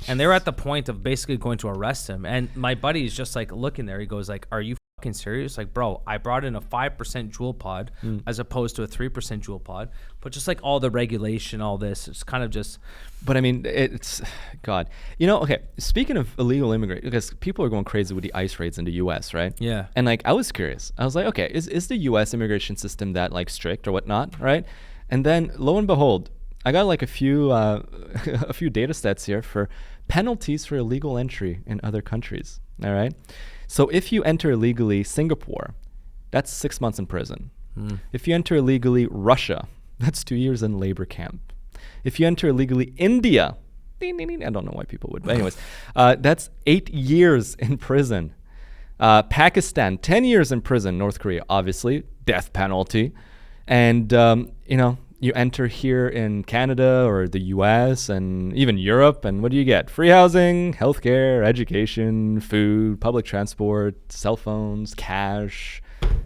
and they were at the point of basically going to arrest him. And my buddy is just like looking there. He goes like, "Are you fucking serious?" Like, bro, I brought in a 5% jewel pod as opposed to a 3% jewel pod. But just like all the regulation, all this, it's kind of just.
But I mean, it's God. Okay. Speaking of illegal immigrants, because people are going crazy with the ICE raids in the U.S., right? Yeah. And like, I was curious. I was like, okay, is the U.S. immigration system that like strict or whatnot, right? And then lo and behold, I got like a few data sets here for penalties for illegal entry in other countries. All right. So if you enter illegally Singapore, that's 6 months in prison. If you enter illegally Russia, that's 2 years in labor camp. If you enter illegally India, I don't know why people would, but anyways, that's 8 years in prison. Pakistan, 10 years in prison. North Korea, obviously, death penalty. And, you enter here in Canada or the US and even Europe, and what do you get? Free housing, healthcare, education, food, public transport, cell phones, cash,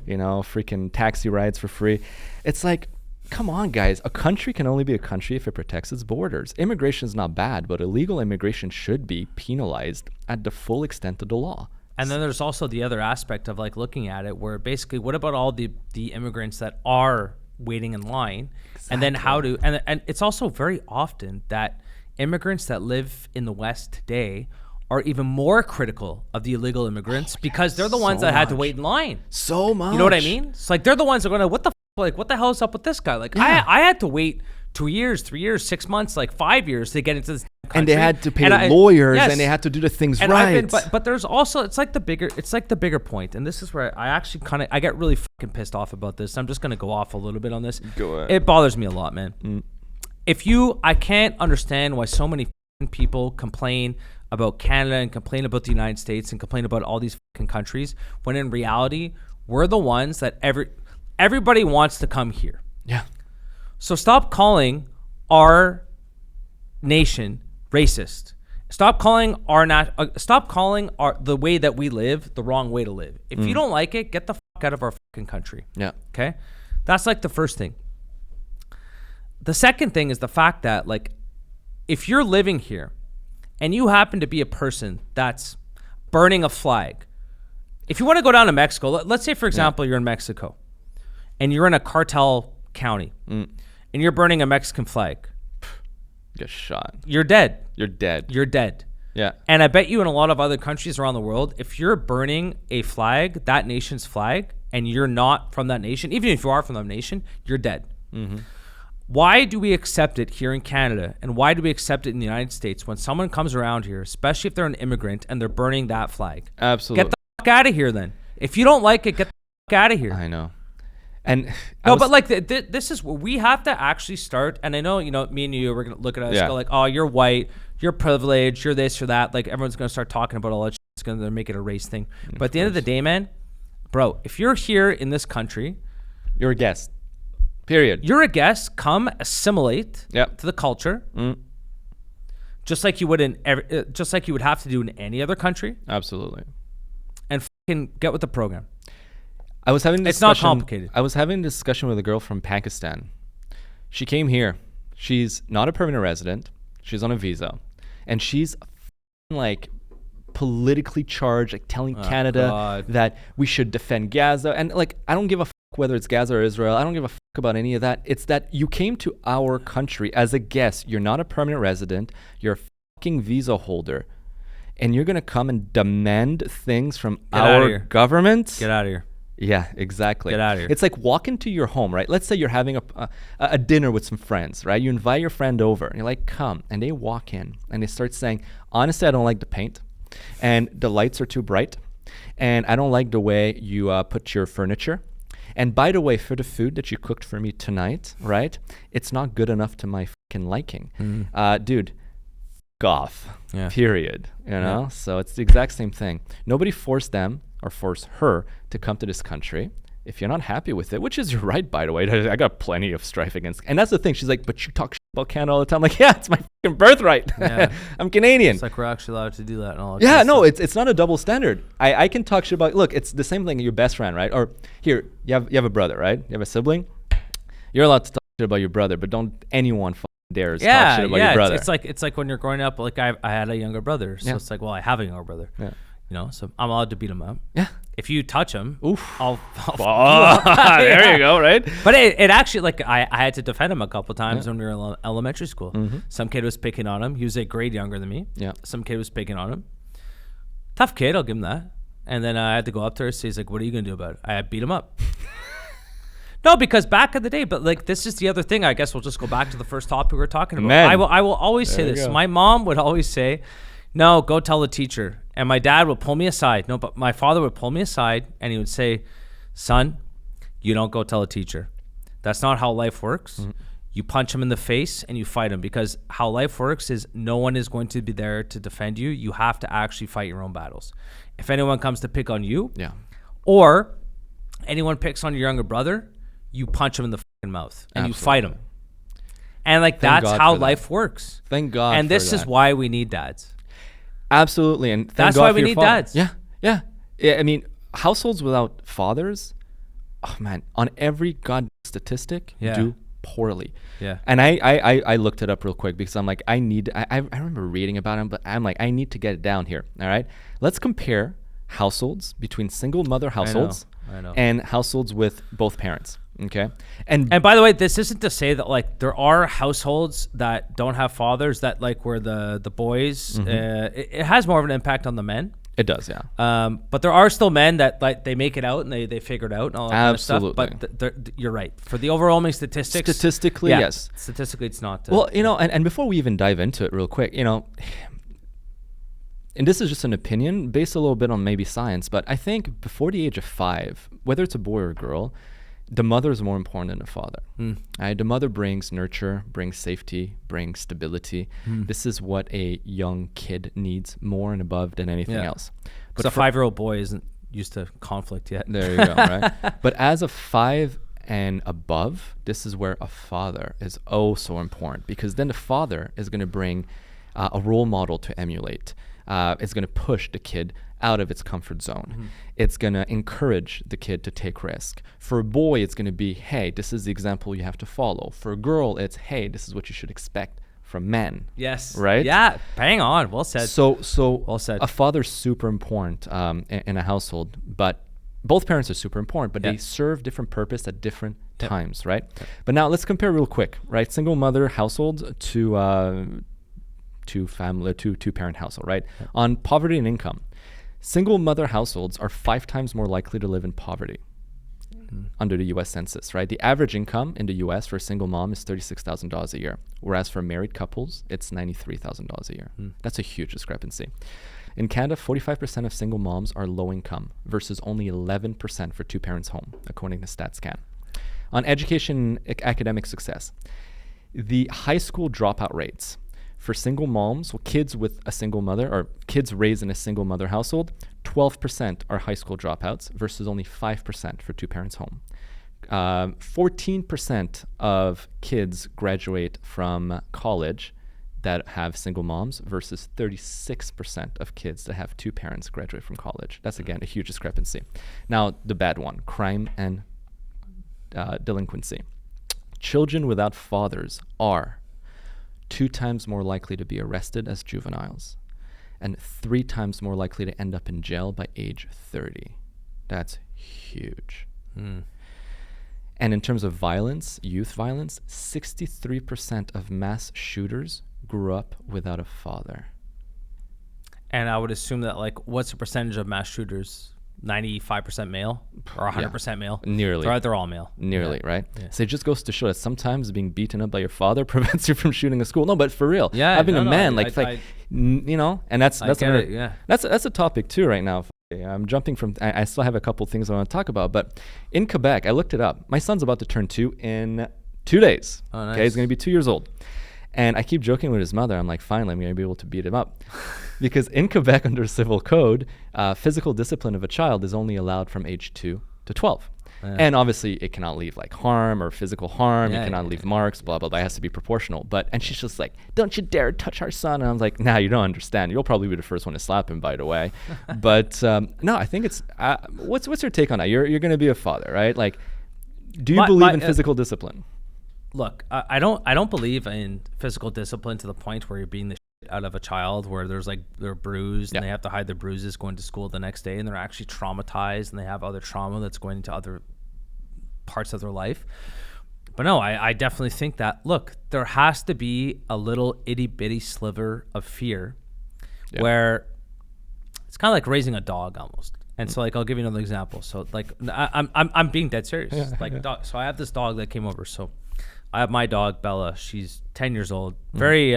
freaking taxi rides for free. It's like, come on, guys. A country can only be a country if it protects its borders. Immigration is not bad, but illegal immigration should be penalized at the full extent of the law.
And then there's also the other aspect of like looking at it where basically what about all the immigrants that are waiting in line? Exactly. And then how to and it's also very often that immigrants that live in the West today are even more critical of the illegal immigrants because they're the ones that had to wait in line.
So much.
You know what I mean? It's like they're the ones that are going to, what the hell is up with this guy? Like I had to wait 2 years, 3 years, 6 months, like 5 years to get into this country.
And they had to pay lawyers and they had to do the things right.
But there's also, it's like the bigger point. And this is where I actually I get really fucking pissed off about this. I'm just going to go off a little bit on this.
Go ahead.
It bothers me a lot, man. I can't understand why so many people complain about Canada and complain about the United States and complain about all these fucking countries when in reality we're the ones that everybody wants to come here.
Yeah.
So stop calling our nation racist. Stop calling the way that we live the wrong way to live. If you don't like it, get the fuck out of our fucking country.
Yeah.
Okay? That's like the first thing. The second thing is the fact that like if you're living here and you happen to be a person that's burning a flag, if you want to go down to Mexico, let's say, for example, you're in Mexico and you're in a cartel county and you're burning a Mexican flag.
Get shot.
You're dead.
You're dead.
You're dead.
Yeah.
And I bet you in a lot of other countries around the world, if you're burning a flag, that nation's flag, and you're not from that nation, even if you are from that nation, you're dead. Mm-hmm. Why do we accept it here in Canada, and why do we accept it in the United States when someone comes around here, especially if they're an immigrant, and they're burning that flag?
Absolutely.
Get the fuck out of here then. If you don't like it, get the fuck out of here.
I know. And
but like this is where we have to actually start. And I know, me and you, we're going to look at us and go like, oh, you're white, you're privileged, you're this or that. Like everyone's going to start talking about all that shit. It's going to make it a race thing. But at the end of the day, man, bro, if you're here in this country,
you're a guest. Period.
You're a guest. Come assimilate to the culture, just like you would have to do in any other country.
Absolutely.
And fucking get with the program.
It's not
complicated.
I was having a discussion with a girl from Pakistan. She came here. She's not a permanent resident. She's on a visa, and she's like politically charged, like telling Canada that we should defend Gaza. And like, I don't give a fuck whether it's Gaza or Israel. I don't give a fuck about any of that. It's that you came to our country as a guest. You're not a permanent resident. You're a fucking visa holder. And you're going to come and demand things from our government?
Get out of here.
Yeah, exactly.
Get out of here.
It's like walk into your home, right? Let's say you're having a dinner with some friends, right? You invite your friend over and you're like, come. And they walk in and they start saying, honestly, I don't like the paint. And the lights are too bright. And I don't like the way you put your furniture. And by the way, for the food that you cooked for me tonight, right? It's not good enough to my fucking liking. Dude, f*** off, period. You know? So it's the exact same thing. Nobody forced them or force her to come to this country. If you're not happy with it, which is your right, by the way, I got plenty of strife against. And that's the thing. She's like, but you talk shit about Canada all the time. I'm like, yeah, it's my fucking birthright. Yeah. I'm Canadian.
It's like we're actually allowed to do that. And all
yeah, no, it's not a double standard. I can talk shit about, look, it's the same thing, your best friend, right? Or here, you have a brother, right? You have a sibling. You're allowed to talk shit about your brother, but don't anyone dares talk shit about your brother.
It's like when you're growing up, like I had a younger brother. So it's like, well, I have a younger brother. Yeah. So I'm allowed to beat him up. Yeah. If you touch him, I'll
there you go, right?
But it actually, like, I had to defend him a couple times when we were in elementary school. Mm-hmm. Some kid was picking on him. He was a grade younger than me. Yeah. Some kid was picking on him. Tough kid, I'll give him that. And then I had to go up to her. So he's like, what are you going to do about it? I beat him up. No, because back in the day, but like this is the other thing. I guess we'll just go back to the first topic we were talking about.
Men.
I will always say this. My mom would always say, no, go tell the teacher. And my dad would pull me aside. No, but my father would pull me aside and he would say, son, you don't go tell a teacher. That's not how life works. Mm-hmm. You punch him in the face and you fight him, because how life works is no one is going to be there to defend you. You have to actually fight your own battles. If anyone comes to pick on you, or anyone picks on your younger brother, you punch him in the fucking mouth and you fight him. And like, that's how life works.
Thank God.
And this is why we need dads.
Absolutely. And
that's why we need dads.
Yeah. I mean, households without fathers, oh man, on every god statistic, do poorly. Yeah. And I looked it up real quick because I'm like, I remember reading about him, but I'm like, I need to get it down here. All right. Let's compare households between single mother households
I know.
and households with both parents. Okay.
And by the way, this isn't to say that like there are households that don't have fathers that like where the boys, it has more of an impact on the men.
It does, yeah.
But there are still men that like they make it out and they figure it out and all that
Absolutely.
kind of stuff. But you're right. For the overwhelming statistics.
Statistically, yes.
Statistically, it's not.
Well, and before we even dive into it real quick, and this is just an opinion based a little bit on maybe science, but I think before the age of 5, whether it's a boy or a girl, the mother is more important than the father. Right? The mother brings nurture, brings safety, brings stability. This is what a young kid needs more and above than anything else.
But a 5-year-old boy isn't used to conflict yet.
There you go, right? But as a 5 and above, this is where a father is so important, because then the father is going to bring a role model to emulate. It's going to push the kid out of its comfort zone. It's going to encourage the kid to take risk. For a boy, it's going to be, hey, this is the example you have to follow. For a girl, it's, hey, this is what you should expect from men.
Yes.
Right?
Yeah. Bang on. Well said.
So
well said.
A father's super important in a household, but both parents are super important, but they serve different purpose at different times, right? But now let's compare real quick, right? Single mother household to two-parent household, right? On poverty and income, single mother households are 5 times more likely to live in poverty under the U.S. Census, right? The average income in the U.S. for a single mom is $36,000 a year, whereas for married couples, it's $93,000 a year. That's a huge discrepancy. In Canada, 45% of single moms are low income versus only 11% for two-parents home, according to StatsCan. On education academic success, the high school dropout rates for single moms, well, kids with a single mother or kids raised in a single mother household, 12% are high school dropouts versus only 5% for two parents home. 14% of kids graduate from college that have single moms versus 36% of kids that have two parents graduate from college. That's, again, a huge discrepancy. Now, the bad one, crime and delinquency. Children without fathers are 2 times more likely to be arrested as juveniles and 3 times more likely to end up in jail by age 30. That's huge. And in terms of violence, youth violence, 63% of mass shooters grew up without a father.
And I would assume that, like, what's the percentage of mass shooters? 95% male or 100% male?
Nearly.
They're all male.
Nearly, right? Yeah. So it just goes to show that sometimes being beaten up by your father prevents you from shooting a school. No, but for real, having a man, and that's a topic too right now. I'm jumping from, I still have a couple things I want to talk about, but in Quebec, I looked it up. My son's about to turn 2 in 2 days.
Oh, nice.
Okay, he's going to be 2 years old. And I keep joking with his mother. I'm like, finally, I'm going to be able to beat him up. Because in Quebec, under civil code, physical discipline of a child is only allowed from age 2 to 12. Yeah. And obviously, it cannot leave like harm or physical harm. It cannot leave marks, blah, blah, blah. It has to be proportional. And she's just like, don't you dare touch our son. And I was like, nah, you don't understand. You'll probably be the first one to slap him, by the way. But no, I think it's, what's your take on that? You're going to be a father, right? Like, do you believe in physical discipline?
Look, I don't believe in physical discipline to the point where you're beating the shit out of a child, where they're bruised and they have to hide their bruises going to school the next day, and they're actually traumatized and they have other trauma that's going into other parts of their life. But no, I definitely think that, look, there has to be a little itty bitty sliver of fear where it's kind of like raising a dog almost. And so, like, I'll give you another example. So, like, I'm being dead serious. Dog. So I have this dog that came over. So I have my dog, Bella. She's 10 years old. Very,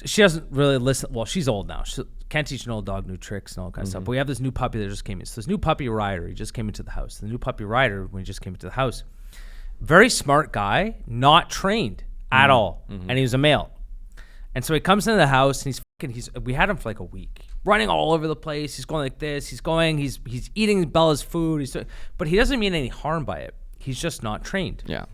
she doesn't really listen. Well, she's old now. She can't teach an old dog new tricks and all that kind of stuff. But we have this new puppy that just came in. So this new puppy, Ryder, he just came into the house. The new puppy, Ryder, when he just came into the house, very smart guy, not trained at all. And he was a male. And so he comes into the house and we had him for like a week, running all over the place. He's going like this. He's eating Bella's food. But he doesn't mean any harm by it. He's just not trained.
Yeah.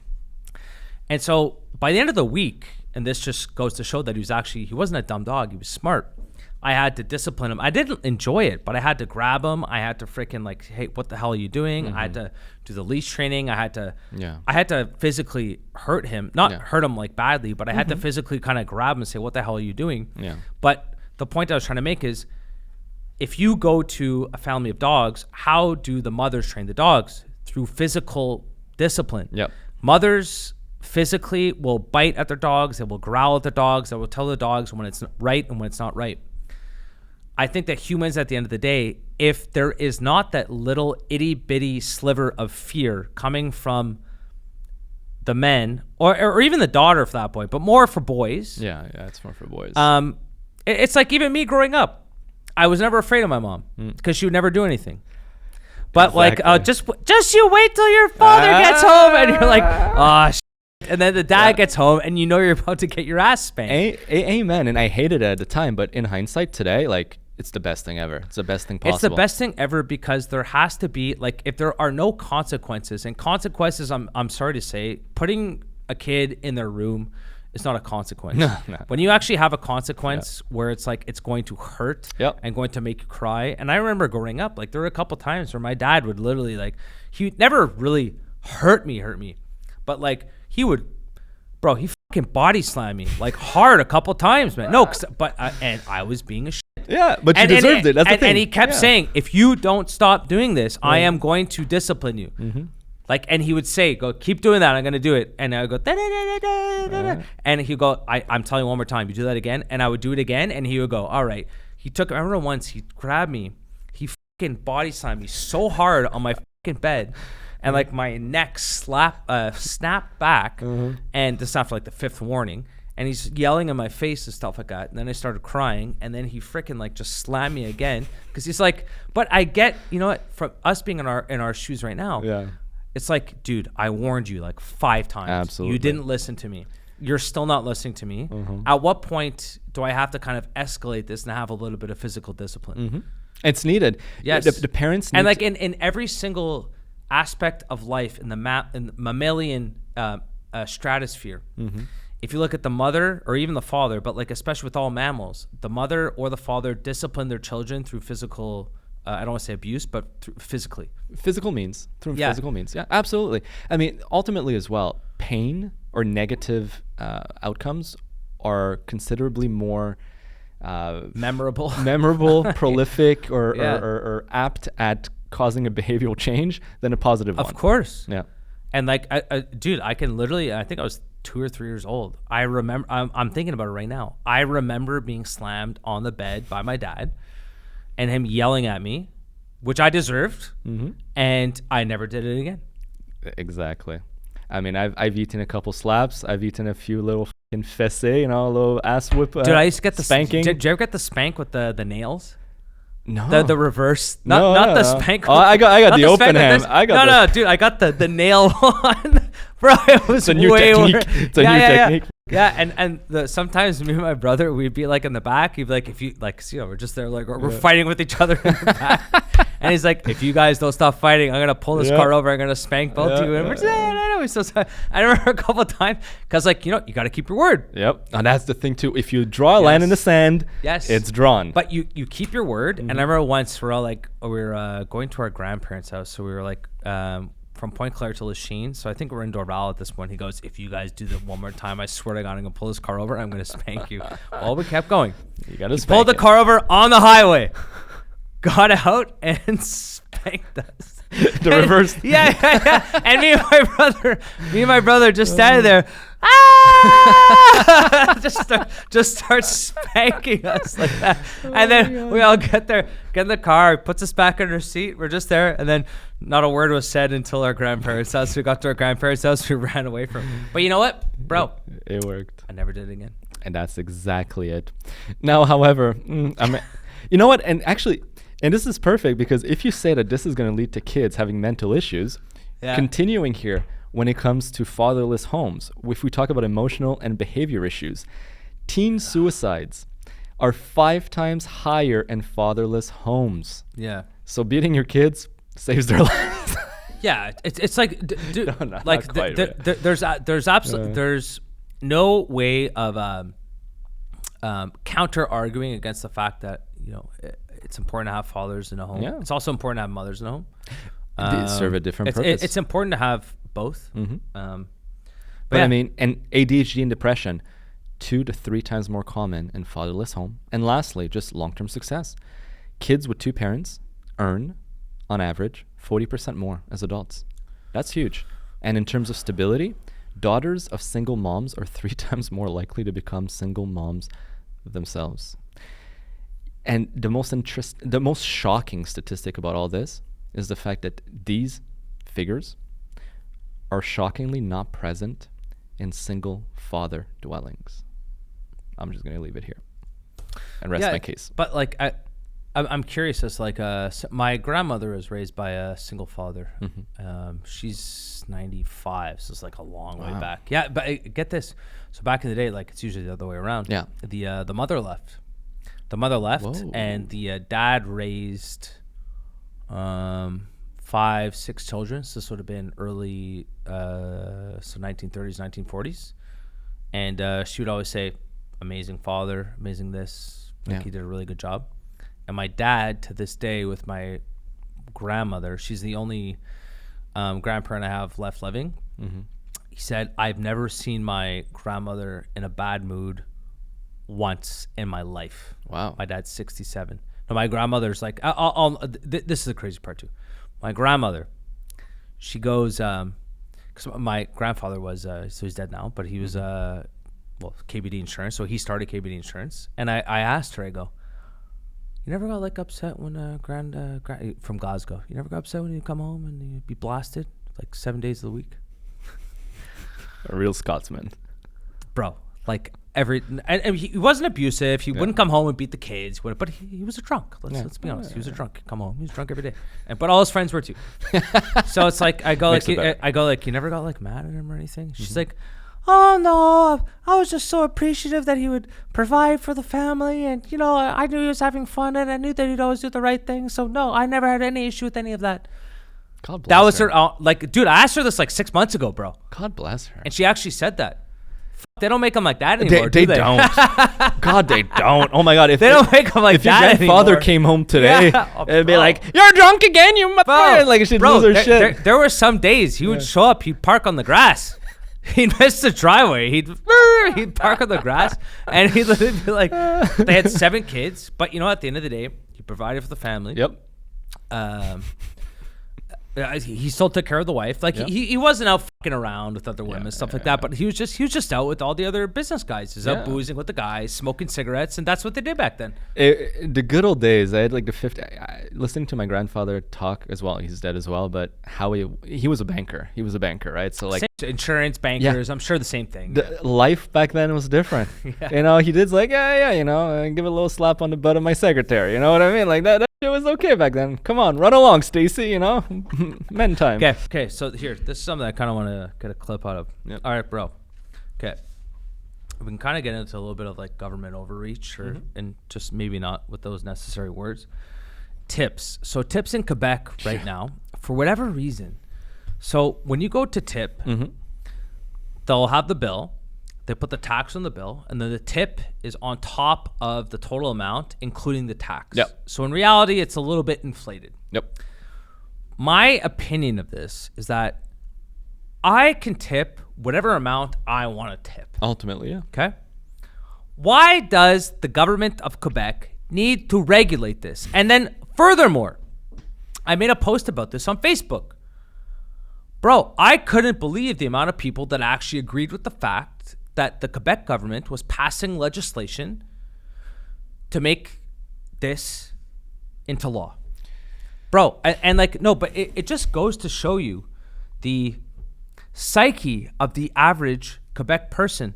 And
so by the end of the week, and this just goes to show that he wasn't a dumb dog. He was smart. I had to discipline him. I didn't enjoy it, but I had to grab him. I had to freaking like, hey, what the hell are you doing? I had to do the leash training. I had to physically hurt him, not hurt him like badly, but I had to physically kind of grab him and say, what the hell are you doing?
Yeah.
But the point I was trying to make is if you go to a family of dogs, how do the mothers train the dogs? Through physical discipline.
Yep.
Mothers physically will bite at their dogs. They will growl at their dogs. They will tell the dogs when it's right and when it's not right. I think that humans, at the end of the day, if there is not that little itty bitty sliver of fear coming from the men or even the daughter for that point, but more for boys.
Yeah, it's more for boys.
It's like even me growing up, I was never afraid of my mom because she would never do anything. But like, just you wait till your father gets home, and you're like, oh, and then the dad gets home, and you know you're about to get your ass spanked.
Amen. And I hated it at the time, but in hindsight today, like, it's the best thing ever. It's the best thing possible.
It's the best thing ever because there has to be, like, if there are no consequences, and consequences, I'm sorry to say, putting a kid in their room is not a consequence.
No.
When you actually have a consequence where it's like it's going to hurt and going to make you cry. And I remember growing up, like, there were a couple times where my dad would literally, like, he never really hurt me, but like he would, bro, he fucking body slammed me like hard a couple times, man. No, and I was being a shit.
Yeah, but you deserved it. That's the thing.
And he kept saying, if you don't stop doing this, I am going to discipline you. Mm-hmm. Like, and he would say, go, keep doing that. I'm going to do it. And I would go, da, da, da, da, da, da. And he'd go, I'm telling you one more time, you do that again. And I would do it again. And he would go, all right. I remember once he grabbed me, he fucking body slammed me so hard on my fucking bed. And like my neck snapped back. Mm-hmm. And this is after like the fifth warning. And he's yelling in my face and stuff like that. And then I started crying. And then he freaking like just slammed me again. Because he's like, but I get, you know what, from us being in our shoes right now.
Yeah.
It's like, dude, I warned you like 5 times.
Absolutely.
You didn't listen to me. You're still not listening to me. Mm-hmm. At what point do I have to kind of escalate this and have a little bit of physical discipline?
Mm-hmm. It's needed.
Yes.
The parents need
and like in every single aspect of life in the mammalian stratosphere, mm-hmm. if you look at the mother or even the father, but like especially with all mammals, the mother or the father discipline their children through physical I don't want to say abuse, but physically.
Physical means. Through physical means. Yeah, absolutely. I mean, ultimately as well, pain or negative outcomes are considerably more
memorable,
prolific, or apt at causing a behavioral change than a positive one.
Of course.
Yeah.
And like, dude, I can literally, I think I was 2 or 3 years old. I remember, I'm thinking about it right now. I remember being slammed on the bed by my dad. And him yelling at me, which I deserved, mm-hmm. and I never did it again.
Exactly. I mean, I've eaten a couple slaps. I've eaten a few little fucking fessé, a little ass whip.
Dude, I used to get the
spanking.
Did you ever get the spank with the nails?
No.
The reverse. Not the spank.
Oh, I got the open hand.
No, dude, I got the nail one. Bro, it was
a new technique. It's a new technique.
Yeah, and sometimes me and my brother, we'd be like in the back. He'd be like, if you like, we're just there, like we're fighting with each other in the back. And he's like, if you guys don't stop fighting, I'm gonna pull this car over. I'm gonna spank both of you. And we're just, I remember a couple of times because like you got to keep your word.
Yep, and that's the thing too. If you draw a line in the sand, it's drawn.
But you keep your word. Mm-hmm. And I remember once we were going to our grandparents' house, so we were like. From Point Claire to Lachine. So I think we're in Dorval at this point. He goes, if you guys do that one more time, I swear to God, I'm going to pull this car over. I'm going to spank you. Well, we kept going.
You got to spank
pulled the car over on the highway, got out and spanked us.
The reverse.
Yeah. And me and my brother just standing there. just start spanking us like that. And then we all get in the car, puts us back in our seat. We're just there. And then not a word was said until our grandparents' house. We got to our grandparents' house. We ran away from them. But you know what, bro?
It worked.
I never did it again.
And that's exactly it. Now, however, you know what? And actually, and this is perfect because if you say that this is going to lead to kids having mental issues, continuing here, when it comes to fatherless homes, if we talk about emotional and behavior issues, teen suicides are 5 times higher in fatherless homes.
Yeah.
So beating your kids saves their lives.
Yeah, it's like, dude,
no, like
there's absolutely there's no way of counter arguing against the fact that it's important to have fathers in a home. Yeah. It's also important to have mothers in a home.
They serve a different purpose.
It's important to have both.
Mm-hmm. But I mean, and ADHD and depression, 2 to 3 times more common in fatherless home. And lastly, just long-term success. kids with 2 parents earn, on average, 40% more as adults. That's huge. And in terms of stability, daughters of single moms are 3 times more likely to become single moms themselves. And the most shocking statistic about all this is the fact that these figures are shockingly not present in single father dwellings. I'm just going to leave it here and rest my case.
But like, I'm curious as like, my grandmother was raised by a single father. She's 95, so it's like a long way back. Yeah, but get this. So back in the day, like it's usually the other way around.
Yeah.
The mother left. The mother left, Whoa. And the dad raised 5, 6 children. So this would have been early, so 1930s, 1940s. And she would always say, amazing father, amazing this. Like he did a really good job. And my dad, to this day, with my grandmother, she's the only grandparent I have left living. He said, I've never seen my grandmother in a bad mood once in my life.
Wow.
My dad's 67. No, my grandmother's like, this is the crazy part too. My grandmother, she goes, because my grandfather was, so he's dead now, but he was, KBD Insurance. So he started KBD Insurance. And I asked her, I go, you never got like upset when from Glasgow, you never got upset when you come home and you'd be blasted like 7 days of the week?
A real Scotsman.
Bro, like and he wasn't abusive. He wouldn't come home and beat the kids, but he was a drunk. Let's be honest. He was a drunk. He'd come home. He was drunk every day. But all his friends were too. So it's like, I go like, you never got like mad at him or anything? She's like, oh no, I was just so appreciative that he would provide for the family, and you know, I knew he was having fun, and I knew that he'd always do the right thing. So no, I never had any issue with any of that.
God bless
that was
her.
Like, dude, I asked her this like 6 months ago, bro.
God bless her.
And she actually said that. They don't make them like that anymore.
They
do they?
don't. God, they don't. Oh my God, if
they don't make them like that anymore.
If your grandfather came home today, it'd be like, "You're drunk again, you motherfucker!" Like she'd lose her shit.
There were some days he would show up, he'd park on the grass. He'd miss the driveway. He'd park on the grass, and he'd literally be like, they had 7 kids, but you know, at the end of the day, he provided for the family.
Yep.
He still took care of the wife. Like he wasn't out fucking around with other women, stuff like that. But he was just out with all the other business guys. He was out boozing with the guys, smoking cigarettes, and that's what they did back then.
The good old days. I had like listening to my grandfather talk as well. He's dead as well, but how he was a banker. He was a banker, right? So like
insurance bankers. I'm sure the same thing.
The life back then was different. You know, he did like you know, give a little slap on the butt of my secretary. You know what I mean? Like that shit was okay back then. Come on, run along, Stacy. You know, men time.
Okay. So here, this is something I kind of want to get a clip out of. Yep. All right, bro. Okay. We can kind of get into a little bit of like government overreach, and just maybe not with those necessary words. Tips. So tips in Quebec right now, for whatever reason. So when you go to tip, they'll have the bill. They put the tax on the bill, and then the tip is on top of the total amount, including the tax.
Yep.
So in reality, it's a little bit inflated.
Yep.
My opinion of this is that I can tip whatever amount I want to tip.
Ultimately, yeah.
Okay. Why does the government of Quebec need to regulate this? And then furthermore, I made a post about this on Facebook. Bro, I couldn't believe the amount of people that actually agreed with the fact that the Quebec government was passing legislation to make this into law. Bro, and like, no, but it just goes to show you the psyche of the average Quebec person.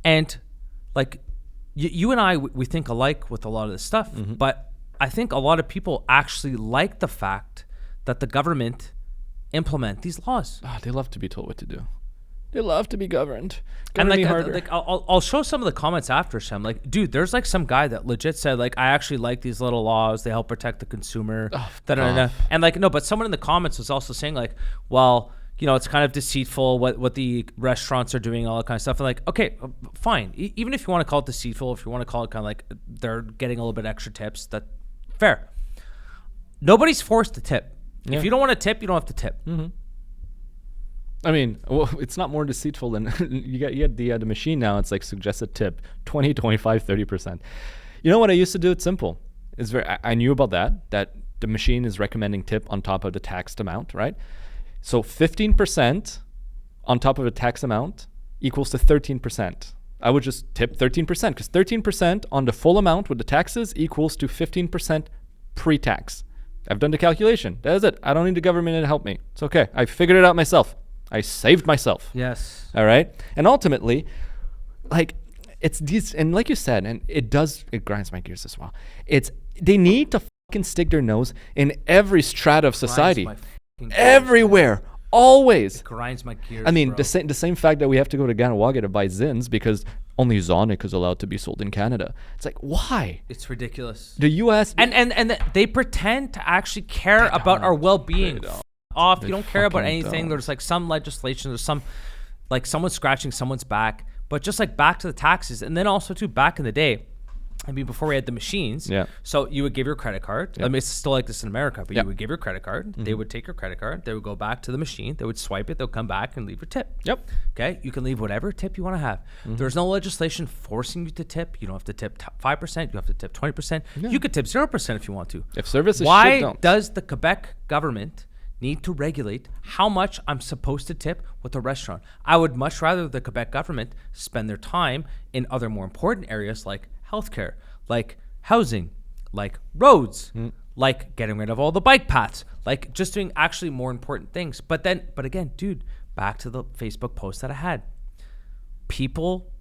And like, you and I, we think alike with a lot of this stuff, but I think a lot of people actually like the fact that the government implement these laws.
Oh, they love to be told what to do. They love to be governed.
And like I'll show some of the comments after, Shem. Like, dude, there's like some guy that legit said like, I actually like these little laws. They help protect the consumer. And like, no, but someone in the comments was also saying like, well, you know, it's kind of deceitful what the restaurants are doing, all that kind of stuff. And like, okay, fine. Even if you want to call it deceitful, if you want to call it kind of like they're getting a little bit extra tips, that fair. Nobody's forced to tip. Yeah. If you don't want to tip, you don't have to tip.
I mean, well, it's not more deceitful than you get the machine now. It's like suggested tip 20, 25, 30%. You know what I used to do? It's simple. I knew about that the machine is recommending tip on top of the taxed amount, right? So 15% on top of a tax amount equals to 13%. I would just tip 13% because 13% on the full amount with the taxes equals to 15% pre-tax. I've done the calculation. That is it. I don't need the government to help me. It's okay. I figured it out myself. I saved myself.
Yes.
All right. And ultimately, like, it's these, and like you said, and it grinds my gears as well. They need to fucking stick their nose in every strata of society. Everywhere. Always.
It grinds my gears.
I mean,
bro.
the same fact that we have to go to Daigneault to buy Zins because only Zonic is allowed to be sold in Canada. It's like, why?
It's ridiculous.
The U.S.
And they pretend to actually care about our well-being. You don't care about anything. There's like some legislation. There's some, like someone scratching someone's back. But just like back to the taxes, and then also too back in the day, I mean, before we had the machines, so you would give your credit card. I mean, it's still like this in America, but you would give your credit card. They would take your credit card. They would go back to the machine. They would swipe it. They'll come back and leave your tip.
Yep.
Okay. You can leave whatever tip you want to have. There's no legislation forcing you to tip. You don't have to tip 5%. You have to tip 20%. You could tip 0% if you want to.
If service is
Why
shit, don't.
does the Quebec government need to regulate how much I'm supposed to tip with a restaurant? I would much rather the Quebec government spend their time in other more important areas like healthcare, like housing, like roads, like getting rid of all the bike paths, like just doing actually more important things. But again, dude, back to the Facebook post that I had. People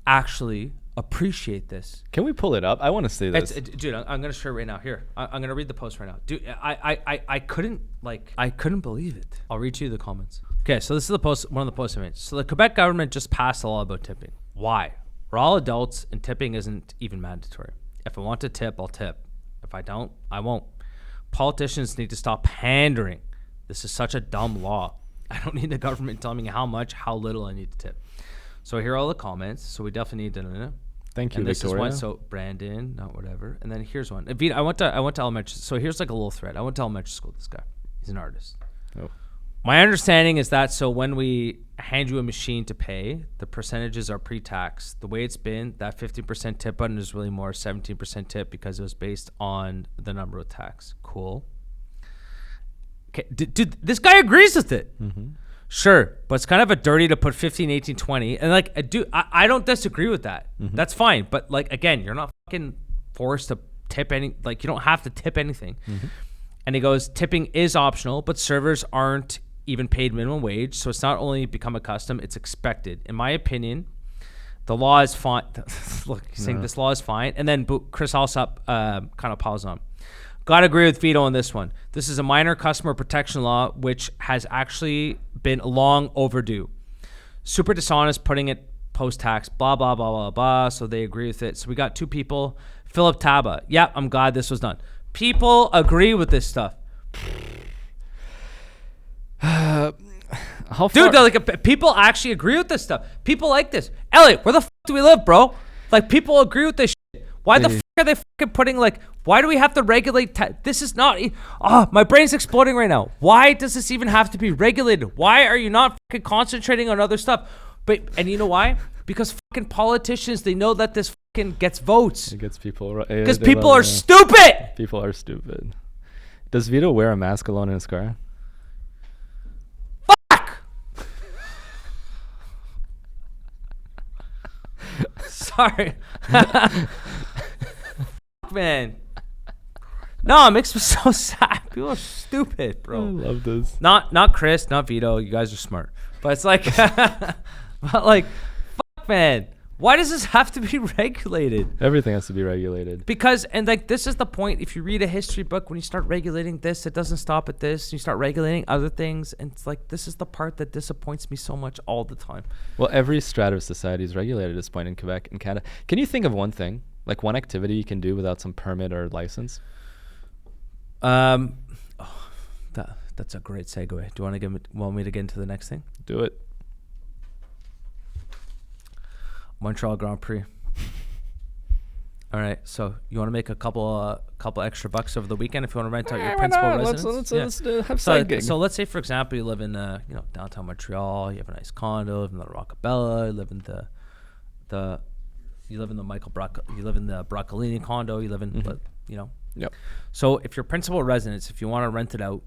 actually appreciate this.
Can we pull it up? I want to see this.
Dude, I'm going to share it right now. Here, I'm going to read the post right now. Dude, I couldn't believe it. I'll read you the comments. Okay, so this is the post, one of the posts I made. So the Quebec government just passed a law about tipping. Why? We're all adults and tipping isn't even mandatory. If I want to tip, I'll tip. If I don't, I won't. Politicians need to stop pandering. This is such a dumb law. I don't need the government telling me how much, how little I need to tip. So here are all the comments. So we definitely need to.
Thank you,
and this
Victoria.
is one. So Brandon, not whatever. And then here's one. I went to elementary. So here's like a little thread. I went to elementary school. This guy, he's an artist.
Oh.
My understanding is that so when we hand you a machine to pay, the percentages are pre-tax. The way it's been, that 50% tip button is really more 17% tip because it was based on the number of tax. Cool. Okay, dude, this guy agrees with it. Sure, but it's kind of a dirty to put 15, 18, 20. And like, I don't disagree with that. That's fine. But like, again, you're not fucking forced to tip any, like you don't have to tip anything. And he goes, tipping is optional, but servers aren't even paid minimum wage. So it's not only become a custom, it's expected. In my opinion, the law is fine. Look, he's saying this law is fine. And then Chris Alsop kind of piles on. Gotta agree with Vito on this one. This is a minor customer protection law, which has actually been long overdue. Super dishonest putting it post-tax, blah, blah, blah, blah, blah. So they agree with it. So we got two people. Philip Taba. Yep, I'm glad this was done. People agree with this stuff. Dude, like people actually agree with this stuff. People like this. Elliot, where the fuck do we live, bro? Like people agree with this shit. Why the fuck are they fucking putting like, why do we have to regulate? This is not, my brain's exploding right now. Why does this even have to be regulated? Why are you not fucking concentrating on other stuff? And you know why? Because fucking politicians, they know that this fucking gets votes.
It gets people right.
Because people are stupid.
People are stupid. Does Vito wear a mask alone in his car?
Sorry. Man. No, it makes me so sad. People are stupid, bro.
I love this.
Not Chris, not Vito. You guys are smart. But it's like, but like, fuck, man. Why does this have to be regulated?
Everything has to be regulated.
Because, and like, this is the point. If you read a history book, when you start regulating this, it doesn't stop at this. You start regulating other things. And it's like, this is the part that disappoints me so much all the time.
Well, every strata of society is regulated at this point in Quebec and Canada. Can you think of one thing, like one activity you can do without some permit or license?
That's a great segue. Do you want me to get into the next thing?
Do it.
Montreal Grand Prix. All right, so you want to make a couple extra bucks over the weekend if you want to rent out your principal residence?
Let's have side gig.
So let's say, for example, you live in downtown Montreal. You have a nice condo, you live in the Rockabella, you live in the you live in the you live in the Broccolini condo, you live in, but you know.
Yep.
So if your principal residence, if you want to rent it out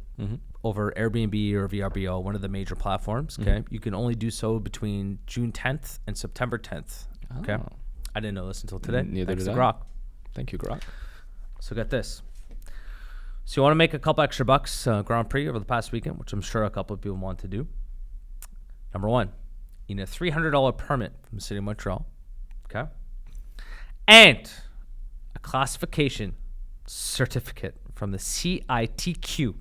over Airbnb or VRBO, one of the major platforms, okay, you can only do so between June 10th and September 10th. Okay.
Oh.
I didn't know this until today.
Neither
Thanks
did
to
I.
Grok.
Thank you, Grok.
So get this. So you want to make a couple extra bucks Grand Prix over the past weekend, which I'm sure a couple of people want to do. Number one, you need a $300 permit from the city of Montreal. Okay. And a classification certificate from the CITQ.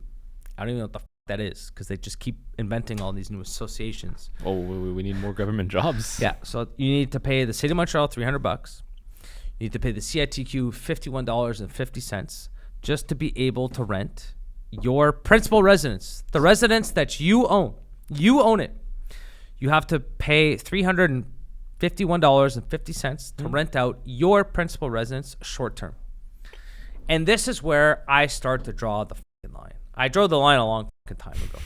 I don't even know what the that is, because they just keep inventing all these new associations.
Oh, we need more government jobs.
Yeah. So you need to pay the city of Montreal $300. You need to pay the CITQ $51.50 just to be able to rent your principal residence, the residence that you own. You own it. You have to pay $351.50 to rent out your principal residence short term. And this is where I start to draw the fucking line. I drew the line a long fucking time ago.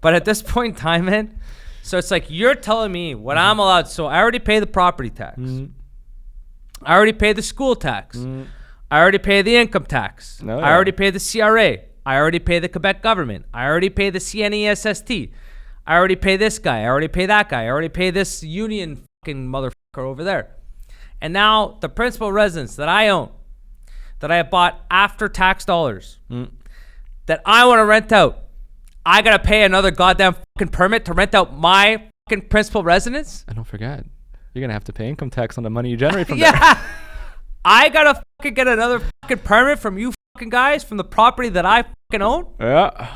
But at this point in time, man, so it's like you're telling me what I'm allowed. So I already pay the property tax. I already pay the school tax. I already pay the income tax. I already pay the CRA. I already pay the Quebec government. I already pay the CNESST. I already pay this guy. I already pay that guy. I already pay this union fucking motherfucker over there. And now the principal residence that I own, that I have bought after tax dollars, that I want to rent out, I got to pay another goddamn fucking permit to rent out my fucking principal residence?
And don't forget, you're going to have to pay income tax on the money you generate from
yeah.
there.
I got to fucking get another fucking permit from you fucking guys from the property that I fucking own?
Yeah.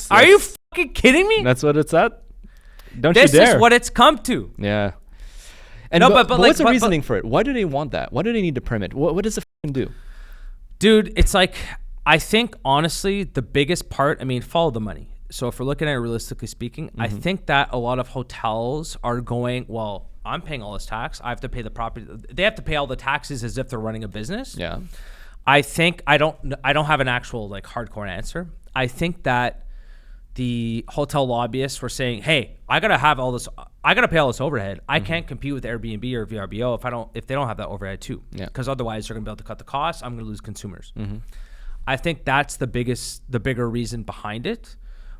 Are you fucking kidding me?
That's what it's at? Don't
this
you dare.
This is what it's come to.
Yeah. And
no,
but what's the reasoning for it? Why do they want that? Why do they need to permit? What does it fucking do?
Dude, it's like, I think honestly, the biggest part, I mean, follow the money. So if we're looking at it realistically speaking, I think that a lot of hotels are going, well, I'm paying all this tax. I have to pay the property. They have to pay all the taxes as if they're running a business.
Yeah.
I think I don't have an actual like hardcore answer. I think that the hotel lobbyists were saying, "Hey, I gotta have all this. I gotta pay all this overhead. I can't compete with Airbnb or VRBO if they don't have that overhead too.
Yeah.
Because otherwise they're gonna be able to cut the costs. I'm gonna lose consumers. I think that's the bigger reason behind it.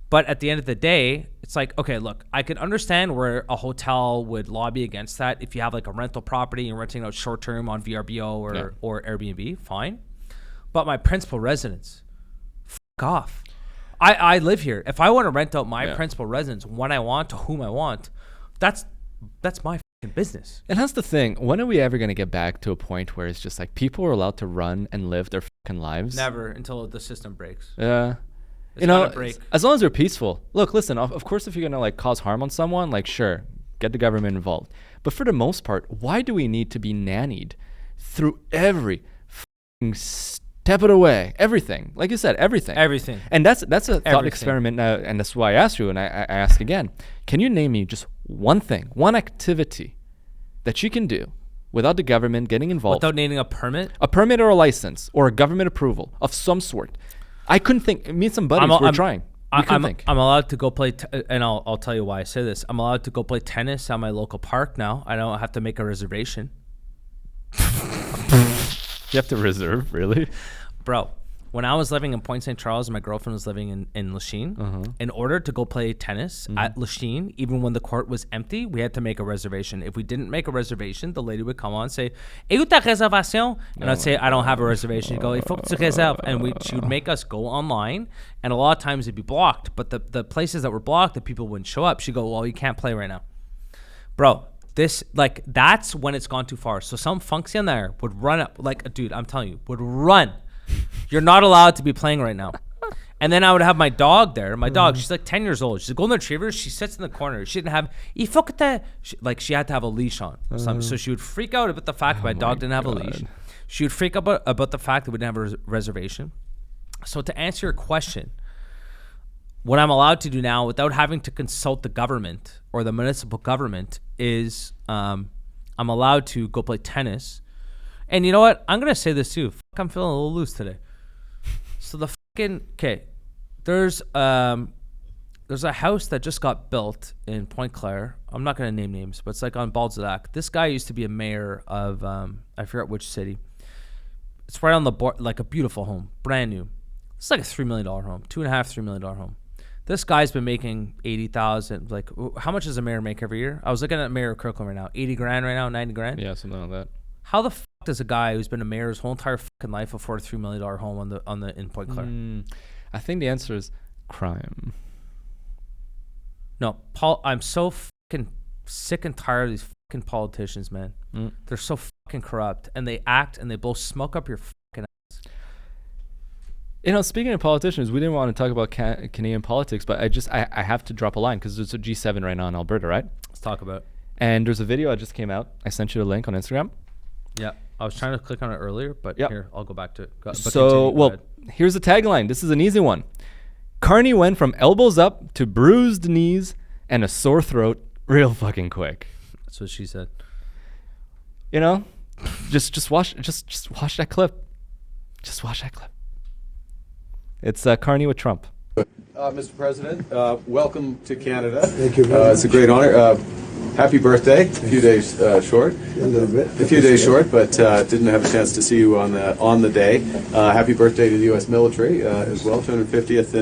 But at the end of the day, it's like, okay, look, I can understand where a hotel would lobby against that. If you have like a rental property and renting out short term on VRBO or Airbnb, fine. But my principal residence, fuck off. I live here. If I want to rent out my principal residence when I want to whom I want, that's my fucking business.
And that's the thing. When are we ever going to get back to a point where it's just like people are allowed to run and live their fucking lives?
Never, until the system breaks.
Yeah.
You know,
as long as they're peaceful. Look, listen, of course, if you're going to like cause harm on someone, like sure, get the government involved. But for the most part, why do we need to be nannied through every fucking step of the way? Everything. Like you said, everything.
Everything.
And that's a thought experiment now, and that's why I asked you, and I ask again. Can you name me just one thing, one activity that you can do without the government getting involved?
Without needing a permit?
A permit or a license or a government approval of some sort. I couldn't think. Me and some buddies were trying.
I'm allowed to go play, and I'll tell you why I say this. I'm allowed to go play tennis at my local park now. I don't have to make a reservation.
You have to reserve, really?
Bro, when I was living in Point St. Charles and my girlfriend was living in Lachine, in order to go play tennis at Lachine, even when the court was empty, we had to make a reservation. If we didn't make a reservation, the lady would come on and say, "Et où ta réservation?" And I'd say, "I don't have a reservation." She'd go, "Il faut que tu réserves." And she would make us go online, and a lot of times it'd be blocked. But the places that were blocked, the people wouldn't show up. She'd go, "Well, you can't play right now." Bro, that's when it's gone too far. So some fonctionnaire would run up, like, dude, I'm telling you, would run. You're not allowed to be playing right now. And then I would have my dog there. My dog, she's like 10 years old. She's a golden retriever. She sits in the corner. She didn't have, she had to have a leash on. So she would freak out about the fact that my dog didn't have a leash. She would freak out about the fact that we didn't have a reservation. So to answer your question, what I'm allowed to do now without having to consult the government or the municipal government is I'm allowed to go play tennis. And you know what? I'm going to say this too. I'm feeling a little loose today. So there's there's a house that just got built in Point Claire. I'm not going to name names, but it's like on Balzac. This guy used to be a mayor of, I forget which city. It's right on the board, like a beautiful home, brand new. It's like a $3 million home, $2.5, $3 million home. This guy's been making 80,000. Like, how much does a mayor make every year? I was looking at Mayor Kirkland right now, 80 grand right now, 90 grand.
Yeah, something like that.
How the fuck does a guy who's been a mayor his whole entire fucking life afford a $3 million home in Point Claire?
I think the answer is crime.
No, I'm so fucking sick and tired of these fucking politicians, man. They're so fucking corrupt, and they act and they blow smoke up your fucking ass.
You know, speaking of politicians, we didn't want to talk about Canadian politics, but I have to drop a line because there's a G7 right now in Alberta, right?
Let's talk about it.
And there's a video that just came out. I sent you the link on Instagram.
Yeah, I was trying to click on it earlier, but here, I'll go back to it.
Here's the tagline. This is an easy one. Carney went from elbows up to bruised knees and a sore throat real fucking quick.
That's what she said.
You know, just watch that clip. Just watch that clip. It's Carney with Trump.
Mr. President, welcome to Canada.
Thank you very much.
It's a great honor. Happy birthday. A few days short.
A little bit.
A few days short, but didn't have a chance to see you on the day. Happy birthday to the U.S. military as well, 250th,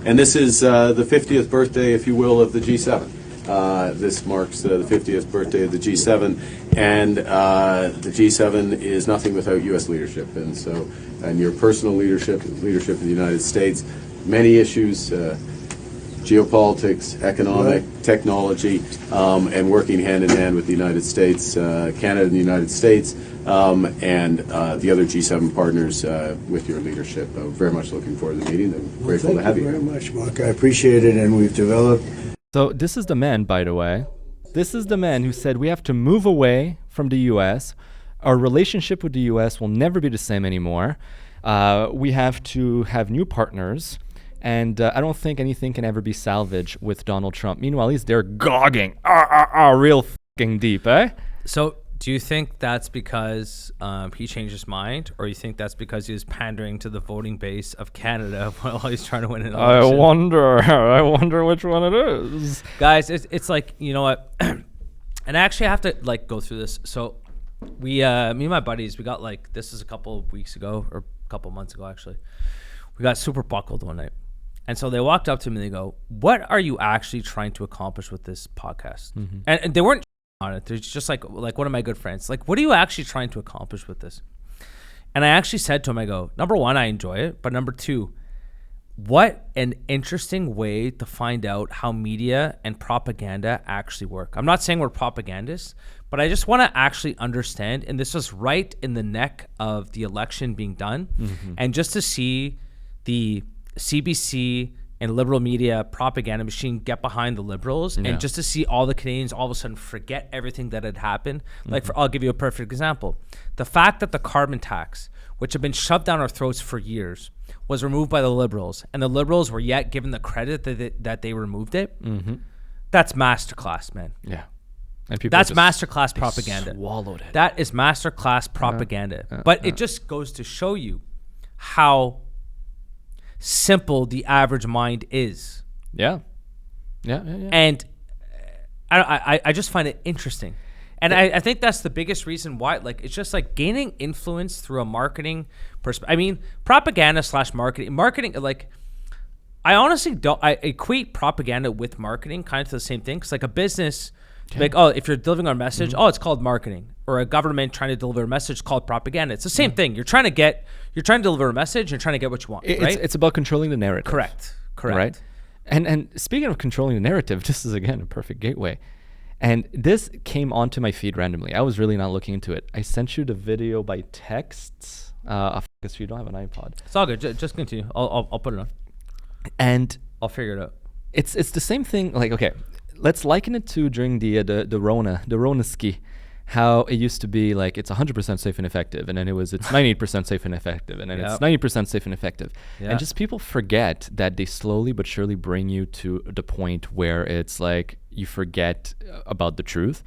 and this is the 50th birthday, if you will, of the G7. This marks the 50th birthday of the G7, and the G7 is nothing without U.S. leadership, and your personal leadership of the United States, many issues. Geopolitics, economic, technology, and working hand in hand with the United States, Canada and the United States, and the other G7 partners with your leadership. Very much looking forward to the meeting. I'm grateful to have you.
Thank you very much, Mark. I appreciate it, and we've developed.
So this is the man, by the way. This is the man who said we have to move away from the U.S. Our relationship with the U.S. will never be the same anymore. We have to have new partners. And I don't think anything can ever be salvaged with Donald Trump. Meanwhile, he's there gogging real fucking deep, eh?
So do you think that's because he changed his mind, or you think that's because he was pandering to the voting base of Canada while he's trying to win an election?
I wonder which one it is.
Guys, it's like, you know what? And I actually have to like go through this. So we, me and my buddies, we got like, this is a couple of weeks ago, or a couple of months ago, actually. We got super buckled one night. And so they walked up to me and they go, what are you actually trying to accomplish with this podcast? Mm-hmm. And they weren't on it. They're just like one of my good friends. Like, what are you actually trying to accomplish with this? And I actually said to him, I go, number one, I enjoy it. But number two, what an interesting way to find out how media and propaganda actually work. I'm not saying we're propagandists, but I just want to actually understand. And this was right in the neck of the election being done. Mm-hmm. And just to see the CBC and liberal media propaganda machine get behind the liberals, and just to see all the Canadians all of a sudden forget everything that had happened. Like, I'll give you a perfect example. The fact that the carbon tax, which had been shoved down our throats for years, was removed by the liberals, and the liberals were yet given the credit that they removed it. Mm-hmm. That's masterclass, man.
Yeah.
And that's masterclass propaganda.
Swallowed it.
That is masterclass propaganda. But it just goes to show you how simple the average mind is.
Yeah.
And I just find it interesting. And I think that's the biggest reason why, like, it's just like gaining influence through a marketing perspective. I mean, propaganda / marketing, like, I honestly don't, I equate propaganda with marketing kind of to the same thing. Cause like a business, like, oh, if you're delivering a message, it's called marketing. Or a government trying to deliver a message called propaganda. It's the same thing. You're trying to deliver a message. You're trying to get what you want, right?
It's about controlling the narrative.
Correct.
Right? And speaking of controlling the narrative, this is, again, a perfect gateway. And this came onto my feed randomly. I was really not looking into it. I sent you the video by text. Because you don't have an iPod.
It's all good. Just continue. I'll put it on.
And
I'll figure it out.
It's the same thing. Like, okay, let's liken it to during the Rona ski. How it used to be like it's 100% safe and effective, and then it's 98% safe and effective, and then it's 90% safe and effective. Yeah. And just people forget that they slowly but surely bring you to the point where it's like you forget about the truth.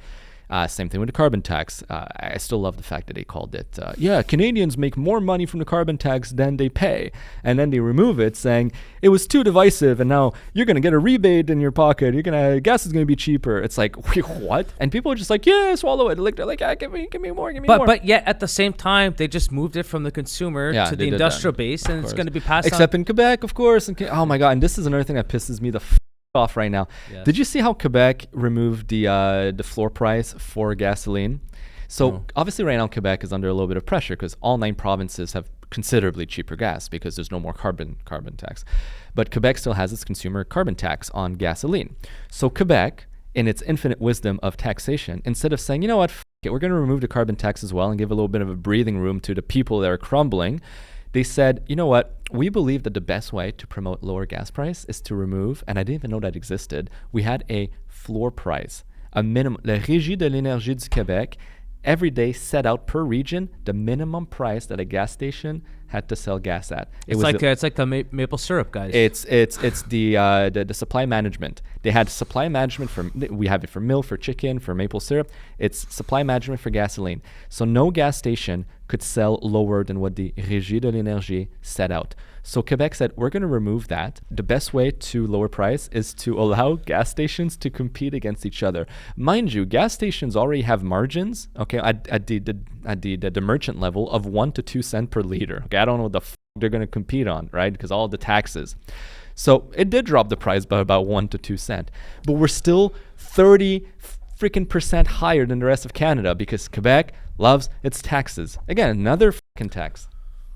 Same thing with the carbon tax. I still love the fact that they called it, Canadians make more money from the carbon tax than they pay. And then they remove it saying it was too divisive and now you're going to get a rebate in your pocket. Gas is going to be cheaper. It's like, wait, what? And people are just like, yeah, swallow it. Like, they're like, give me more, more.
But yet at the same time, they just moved it from the consumer to the industrial base, and it's going to be passed
Except in Quebec, of course. Oh my God. And this is another thing that pisses me the off right now. Yes. Did you see how Quebec removed the floor price for gasoline? So obviously right now Quebec is under a little bit of pressure because all 9 provinces have considerably cheaper gas because there's no more carbon tax. But Quebec still has its consumer carbon tax on gasoline. So Quebec, in its infinite wisdom of taxation, instead of saying, you know what, we're going to remove the carbon tax as well and give a little bit of a breathing room to the people that are crumbling, they said, you know what, we believe that the best way to promote lower gas price is to remove, and I didn't even know that existed, we had a floor price, a minimum, la Régie de l'énergie du Québec, every day set out per region the minimum price that a gas station had to sell gas at.
It's like the maple syrup guys.
It's the supply management. They had supply management we have it for milk, for chicken, for maple syrup. It's supply management for gasoline. So no gas station could sell lower than what the Régie de l'énergie set out. So Quebec said, we're going to remove that. The best way to lower price is to allow gas stations to compete against each other. Mind you, gas stations already have margins, okay, at the merchant level of 1 to 2 cents per liter. Okay, I don't know what the they're going to compete on, right? Because all the taxes. So it did drop the price by about 1 to 2 cents. But we're still 30% higher than the rest of Canada because Quebec loves its taxes. Again, another fucking tax.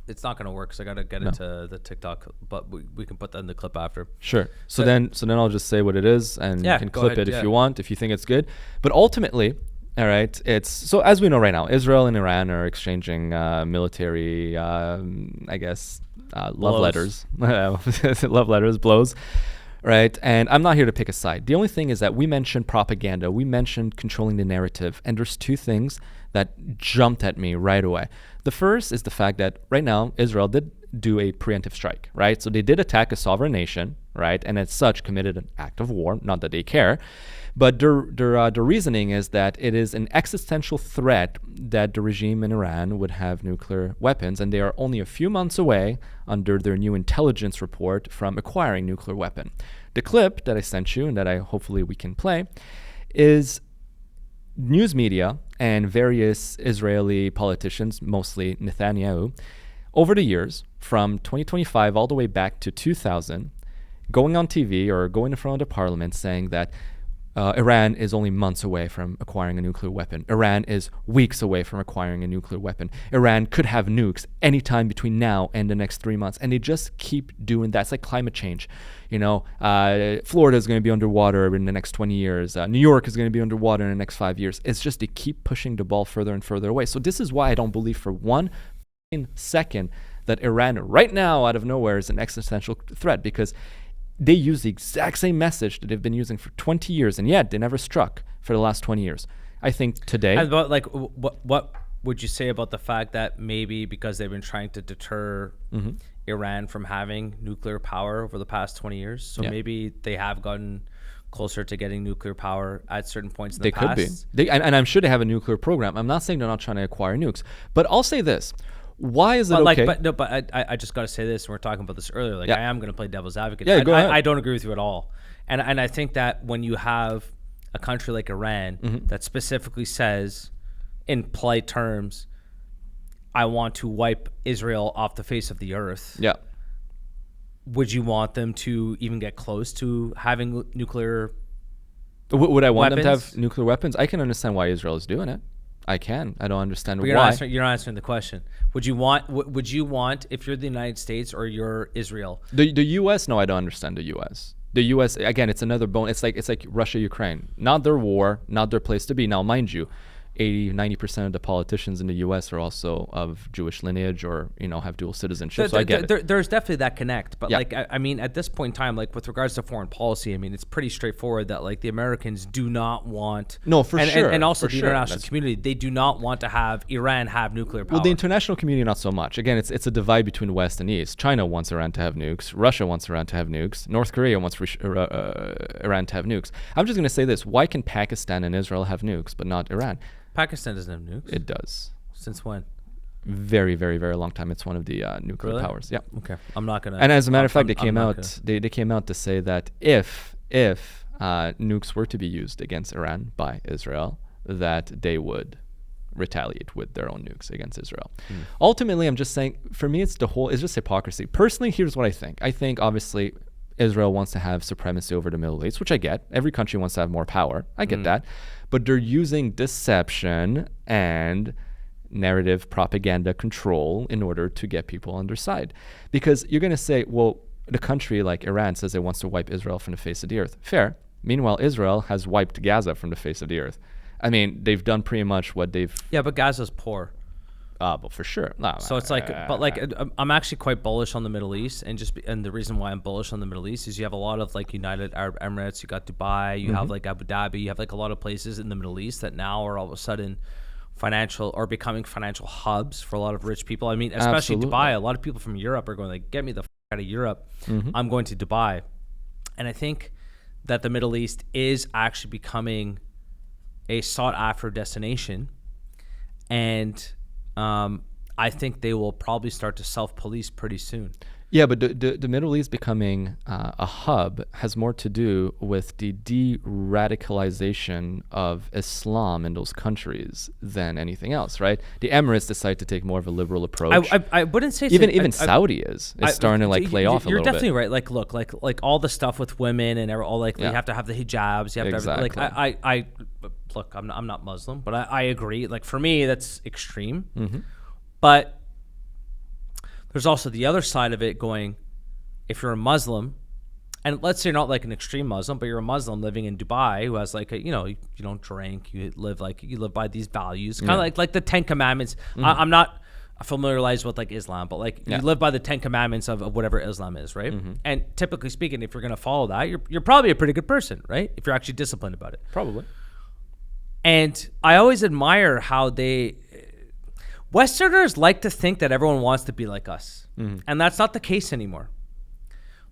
It's not going to work, so I got to get into the TikTok, but we can put that in the clip after.
Sure. So then I'll just say what it is, and you can clip it if you want, if you think it's good. But ultimately, all right, it's so as we know right now, Israel and Iran are exchanging military, love letters, love letters, blows. Right. And I'm not here to pick a side. The only thing is that we mentioned propaganda. We mentioned controlling the narrative. And there's 2 things that jumped at me right away. The first is the fact that right now, Israel did do a preemptive strike, right? So they did attack a sovereign nation, right? And as such, committed an act of war, not that they care. But their reasoning is that it is an existential threat that the regime in Iran would have nuclear weapons, and they are only a few months away, under their new intelligence report, from acquiring nuclear weapon. The clip that I sent you, and that hopefully we can play, is news media and various Israeli politicians, mostly Netanyahu, over the years, from 2025 all the way back to 2000, going on TV or going in front of the parliament saying that Iran is only months away from acquiring a nuclear weapon. Iran is weeks away from acquiring a nuclear weapon. Iran could have nukes anytime between now and the next 3 months. And they just keep doing that. It's like climate change. Florida is going to be underwater in the next 20 years. New York is going to be underwater in the next 5 years. It's just they keep pushing the ball further and further away. So this is why I don't believe for 1 second that Iran right now out of nowhere is an existential threat, because they use the exact same message that they've been using for 20 years, and yet they never struck for the last 20 years. I think today...
And about, what would you say about the fact that maybe because they've been trying to deter Iran from having nuclear power over the past 20 years, so maybe they have gotten closer to getting nuclear power at certain points in the past?
They could be. And I'm sure they have a nuclear program. I'm not saying they're not trying to acquire nukes, but I'll say this. Why is it okay?
I just got to say this, and we are talking about this earlier. I am going to play devil's advocate.
Yeah, go ahead.
I don't agree with you at all. And I think that when you have a country like Iran that specifically says, in polite terms, I want to wipe Israel off the face of the earth.
Yeah.
Would you want them to even get close to having nuclear
Would I want
weapons?
them to have nuclear weapons? I can understand why Israel is doing it. I can. I don't understand why.
You're not answering the question. Would you want if you're the United States or you're Israel?
The U.S. No, I don't understand the U.S. The U.S. again, it's another bone. It's like Russia, Ukraine. Not their war, not their place to be. Now, mind you, 80-90% of the politicians in the U.S. are also of Jewish lineage or, have dual citizenship. So I get it.
There's definitely that connect. But I mean, at this point in time, like with regards to foreign policy, I mean, it's pretty straightforward that like the Americans do not want.
No, for sure.
And also the international community, they do not want to have Iran have nuclear power.
Well, the international community, not so much. Again, it's a divide between West and East. China wants Iran to have nukes. Russia wants Iran to have nukes. North Korea wants Iran to have nukes. I'm just going to say this. Why can Pakistan and Israel have nukes, but not Iran?
Pakistan doesn't have nukes.
It does.
Since when?
Very, very, very long time. It's one of the nuclear powers. Yeah.
Okay. I'm not gonna.
And as a matter of fact, they came out. They came out to say that if nukes were to be used against Iran by Israel, that they would retaliate with their own nukes against Israel. Ultimately, I'm just saying. For me, it's just hypocrisy. Personally, here's what I think. I think obviously Israel wants to have supremacy over the Middle East, which I get. Every country wants to have more power. I get that. But they're using deception and narrative propaganda control in order to get people on their side. Because you're going to say, well, the country like Iran says it wants to wipe Israel from the face of the earth. Fair. Meanwhile, Israel has wiped Gaza from the face of the earth. I mean, they've done pretty much what they've...
Yeah, but Gaza's poor.
But for sure. No,
so it's like, I'm actually quite bullish on the Middle East, and the reason why I'm bullish on the Middle East is you have a lot of like United Arab Emirates, you got Dubai, you have like Abu Dhabi, you have like a lot of places in the Middle East that now are all of a sudden becoming financial hubs for a lot of rich people. I mean, especially Dubai. A lot of people from Europe are going like, get me the out of Europe. I'm going to Dubai, and I think that the Middle East is actually becoming a sought after destination, and I think they will probably start to self-police pretty soon.
Yeah, but the Middle East becoming a hub has more to do with the de-radicalization of Islam in those countries than anything else, right? The Emirates decide to take more of a liberal approach.
I wouldn't say
even Saudi is starting to like lay off a little bit.
You're definitely right. Like, look, like all the stuff with women and all like you have to have the hijabs. You have
exactly.
to have, like look, I'm not Muslim, but I agree. Like for me, that's extreme. But there's also the other side of it going, if you're a Muslim, and let's say you're not like an extreme Muslim, but you're a Muslim living in Dubai who has like you don't drink, you live by these values, kind of like the 10 Commandments. I'm not familiarized with like Islam, but like you live by the 10 Commandments of whatever Islam is, right? And typically speaking, if you're going to follow that, you're probably a pretty good person, right? If you're actually disciplined about it.
Probably.
And I always admire how Westerners like to think that everyone wants to be like us. And that's not the case anymore.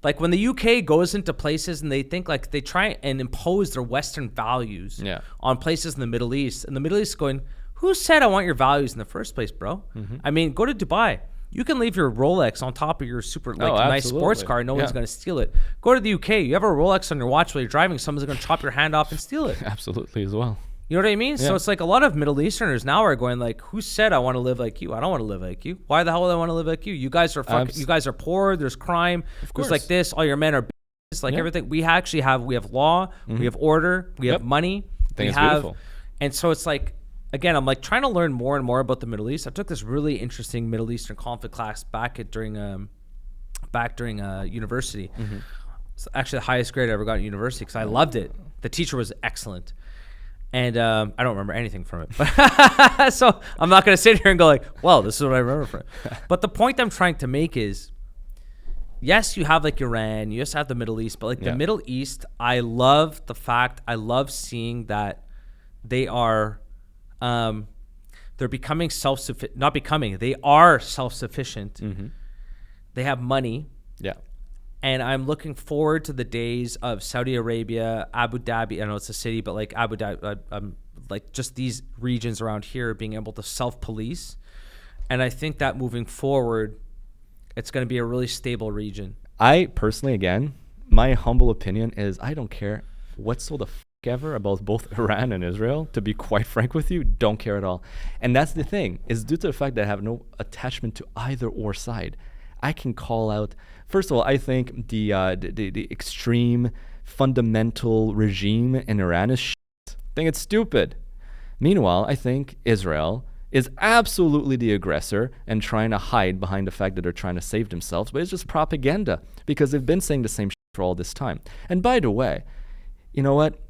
Like when the UK goes into places and they think like they try and impose their Western values on places in the Middle East, and the Middle East is going, who said I want your values in the first place, bro? I mean, go to Dubai. You can leave your Rolex on top of your super nice sports car. No one's going to steal it. Go to the UK. You have a Rolex on your watch while you're driving. Someone's going to chop your hand off and steal it.
Absolutely as well.
You know what I mean? Yeah. So it's like a lot of Middle Easterners now are going like, who said I want to live like you? I don't want to live like you. Why the hell would I want to live like you? You guys are you guys are poor. There's crime. There's like this. All your men are bitches. Like everything. We actually have law. We have order. We have money.
Beautiful.
And so it's like, again, I'm like trying to learn more and more about the Middle East. I took this really interesting Middle Eastern conflict class during university. It's actually the highest grade I ever got in university because I loved it. The teacher was excellent. And I don't remember anything from it. So I'm not going to sit here and go like, well, this is what I remember from it. But the point I'm trying to make is, yes, you have like Iran, you just have the Middle East, but like the Middle East, I love seeing that they are, they're becoming they are self-sufficient. They have money.
Yeah.
And I'm looking forward to the days of Saudi Arabia, Abu Dhabi. I know it's a city, but like Abu Dhabi, like just these regions around here being able to self-police. And I think that moving forward, it's going to be a really stable region.
I personally, again, my humble opinion is I don't care what's ever about both Iran and Israel. To be quite frank with you, don't care at all. And that's the thing, is due to the fact that I have no attachment to either or side. I can call out, first of all, I think the extreme fundamental regime in Iran is shit. I think it's stupid. Meanwhile, I think Israel is absolutely the aggressor and trying to hide behind the fact that they're trying to save themselves, but it's just propaganda because they've been saying the same shit for all this time. And by the way, you know what?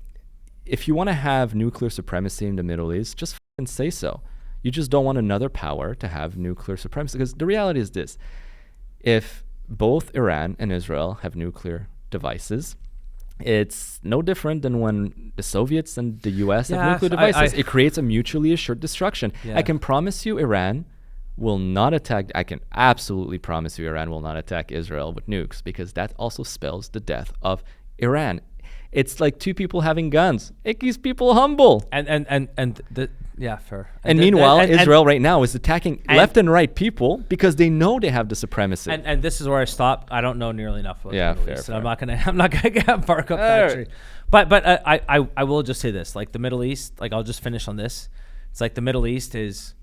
If you want to have nuclear supremacy in the Middle East, just say so. You just don't want another power to have nuclear supremacy. Because the reality is this. If both Iran and Israel have nuclear devices, it's no different than when the Soviets and the US have nuclear devices. It creates a mutually assured destruction. I can promise you Iran will not attack. I can absolutely promise you Iran will not attack Israel with nukes, because that also spells the death of Iran. It's like two people having guns. It keeps people humble.
Fair.
And meanwhile, Israel right now is attacking left and right people because they know they have the supremacy.
And this is where I stopped. I don't know nearly enough about the Middle East,
fair.
I'm not gonna get bark up that tree. But I will just say this: like the Middle East, like I'll just finish on this. It's like the Middle East is.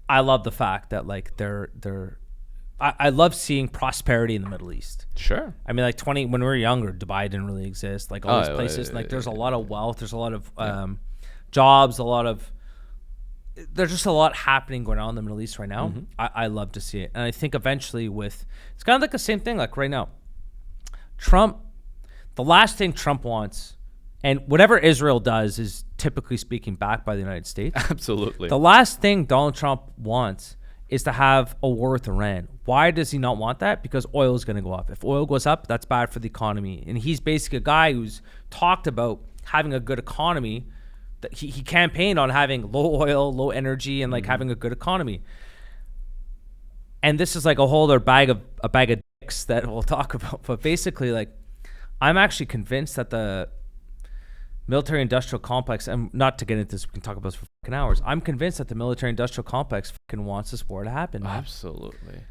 I love the fact that like I love seeing prosperity in the Middle East.
Sure.
I mean, like when we were younger, Dubai didn't really exist. Like all these places, like there's a lot of wealth. There's a lot of jobs. There's just a lot happening going on in the Middle East right now. I love to see it, and I think eventually it's kind of like the same thing. Like right now, Trump, the last thing Trump wants. And whatever Israel does is typically speaking backed by the United States.
Absolutely.
The last thing Donald Trump wants is to have a war with Iran. Why does he not want that? Because oil is going to go up. If oil goes up, that's bad for the economy. And he's basically a guy who's talked about having a good economy. That he campaigned on having low oil, low energy, and like having a good economy. And this is like a whole other bag of dicks that we'll talk about. But basically, like, I'm actually convinced that the military-industrial complex, and not to get into this, we can talk about this for fucking hours. I'm convinced that the military-industrial complex fucking wants this war to happen. Man.
Absolutely.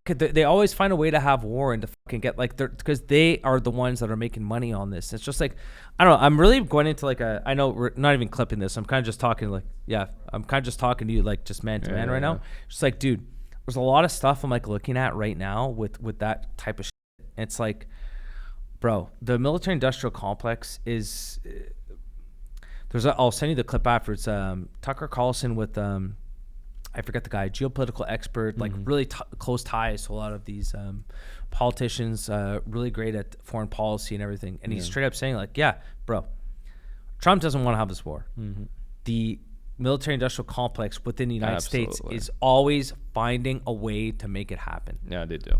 They always find a way to have war and to fucking get like, because they are the ones that are making money on this. It's just like, I don't know. I'm really going into like I know we're not even clipping this. I'm kind of just talking like, I'm kind of just talking to you like just man to man right now. Just like, dude, there's a lot of stuff I'm like looking at right now with that type of shit. And it's like, bro, the military-industrial complex is. I'll send you the clip after. It's Tucker Carlson with I forget the guy, geopolitical expert, like really close ties to a lot of these politicians, really great at foreign policy and everything. And he's straight up saying like, bro, Trump doesn't want to have this war. The military-industrial complex within the United States is always finding a way to make it happen.
Yeah, they do.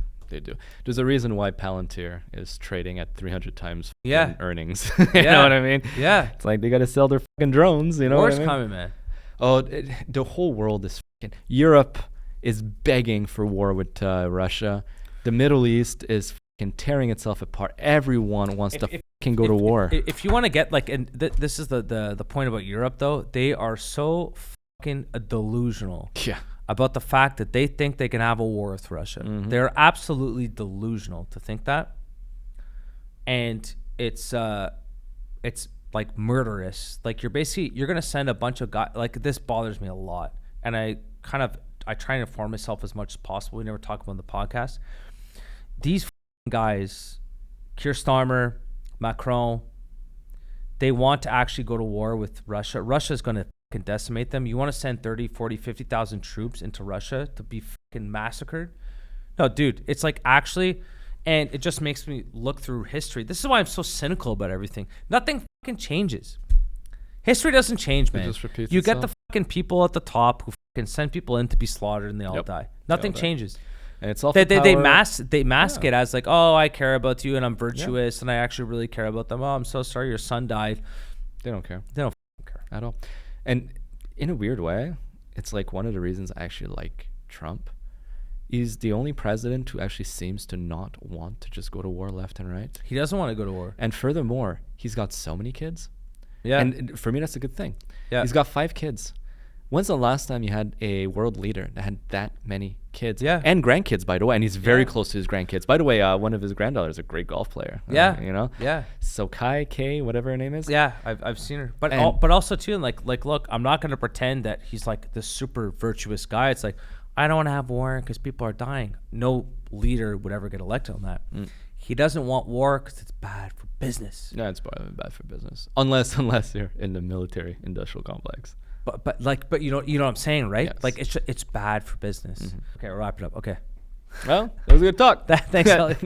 There's a reason why Palantir is trading at 300 times earnings. You know what I mean? Yeah. It's like they got to sell their fucking drones. You know what I mean?
Coming, man.
Oh, the whole world is fucking. Europe is begging for war with Russia. The Middle East is fucking tearing itself apart. Everyone wants to fucking go to war.
If you want to get like, and this is the point about Europe though, they are so fucking delusional. Yeah. About the fact that they think they can have a war with Russia. They're absolutely delusional to think that. And it's like murderous. Like you're going to send a bunch of guys, like this bothers me a lot. And I try and inform myself as much as possible. We never talk about it on the podcast. These guys, Keir Starmer, Macron, they want to actually go to war with Russia. Russia's going to can decimate them. You want to send 30, 40, 50,000 troops into Russia to be fucking massacred? No, dude, it's like actually, and it just makes me look through history. This is why I'm so cynical about everything. Nothing fucking changes. History doesn't change, man. You get the fucking people at the top who fucking send people in to be slaughtered and they all die. Nothing changes. And it's all they mask it as like, oh, I care about you and I'm virtuous and I actually really care about them. Oh, I'm so sorry your son died.
They don't care.
They don't care
at all. And in a weird way, it's like one of the reasons I actually like Trump. He's the only president who actually seems to not want to just go to war left and right.
He doesn't want to go to war.
And furthermore, he's got so many kids.
Yeah.
And for me, that's a good thing. Yeah. He's got 5 kids. When's the last time you had a world leader that had that many kids? Yeah. And grandkids, by the way. And he's very close to his grandkids. By the way, one of his granddaughters is a great golf player.
Yeah.
You know?
Yeah.
So Kay, whatever her name is.
Yeah, I've seen her. But also, too, and like, look, I'm not going to pretend that he's like this super virtuous guy. It's like, I don't want to have war because people are dying. No leader would ever get elected on that. He doesn't want war because it's bad for business.
No, it's bad for business. Unless you're in the military industrial complex.
But you know what I'm saying, right? Yes. Like it's bad for business. Okay, we'll wrap it up. Okay.
Well, that was a good talk.
Thanks, Elliot.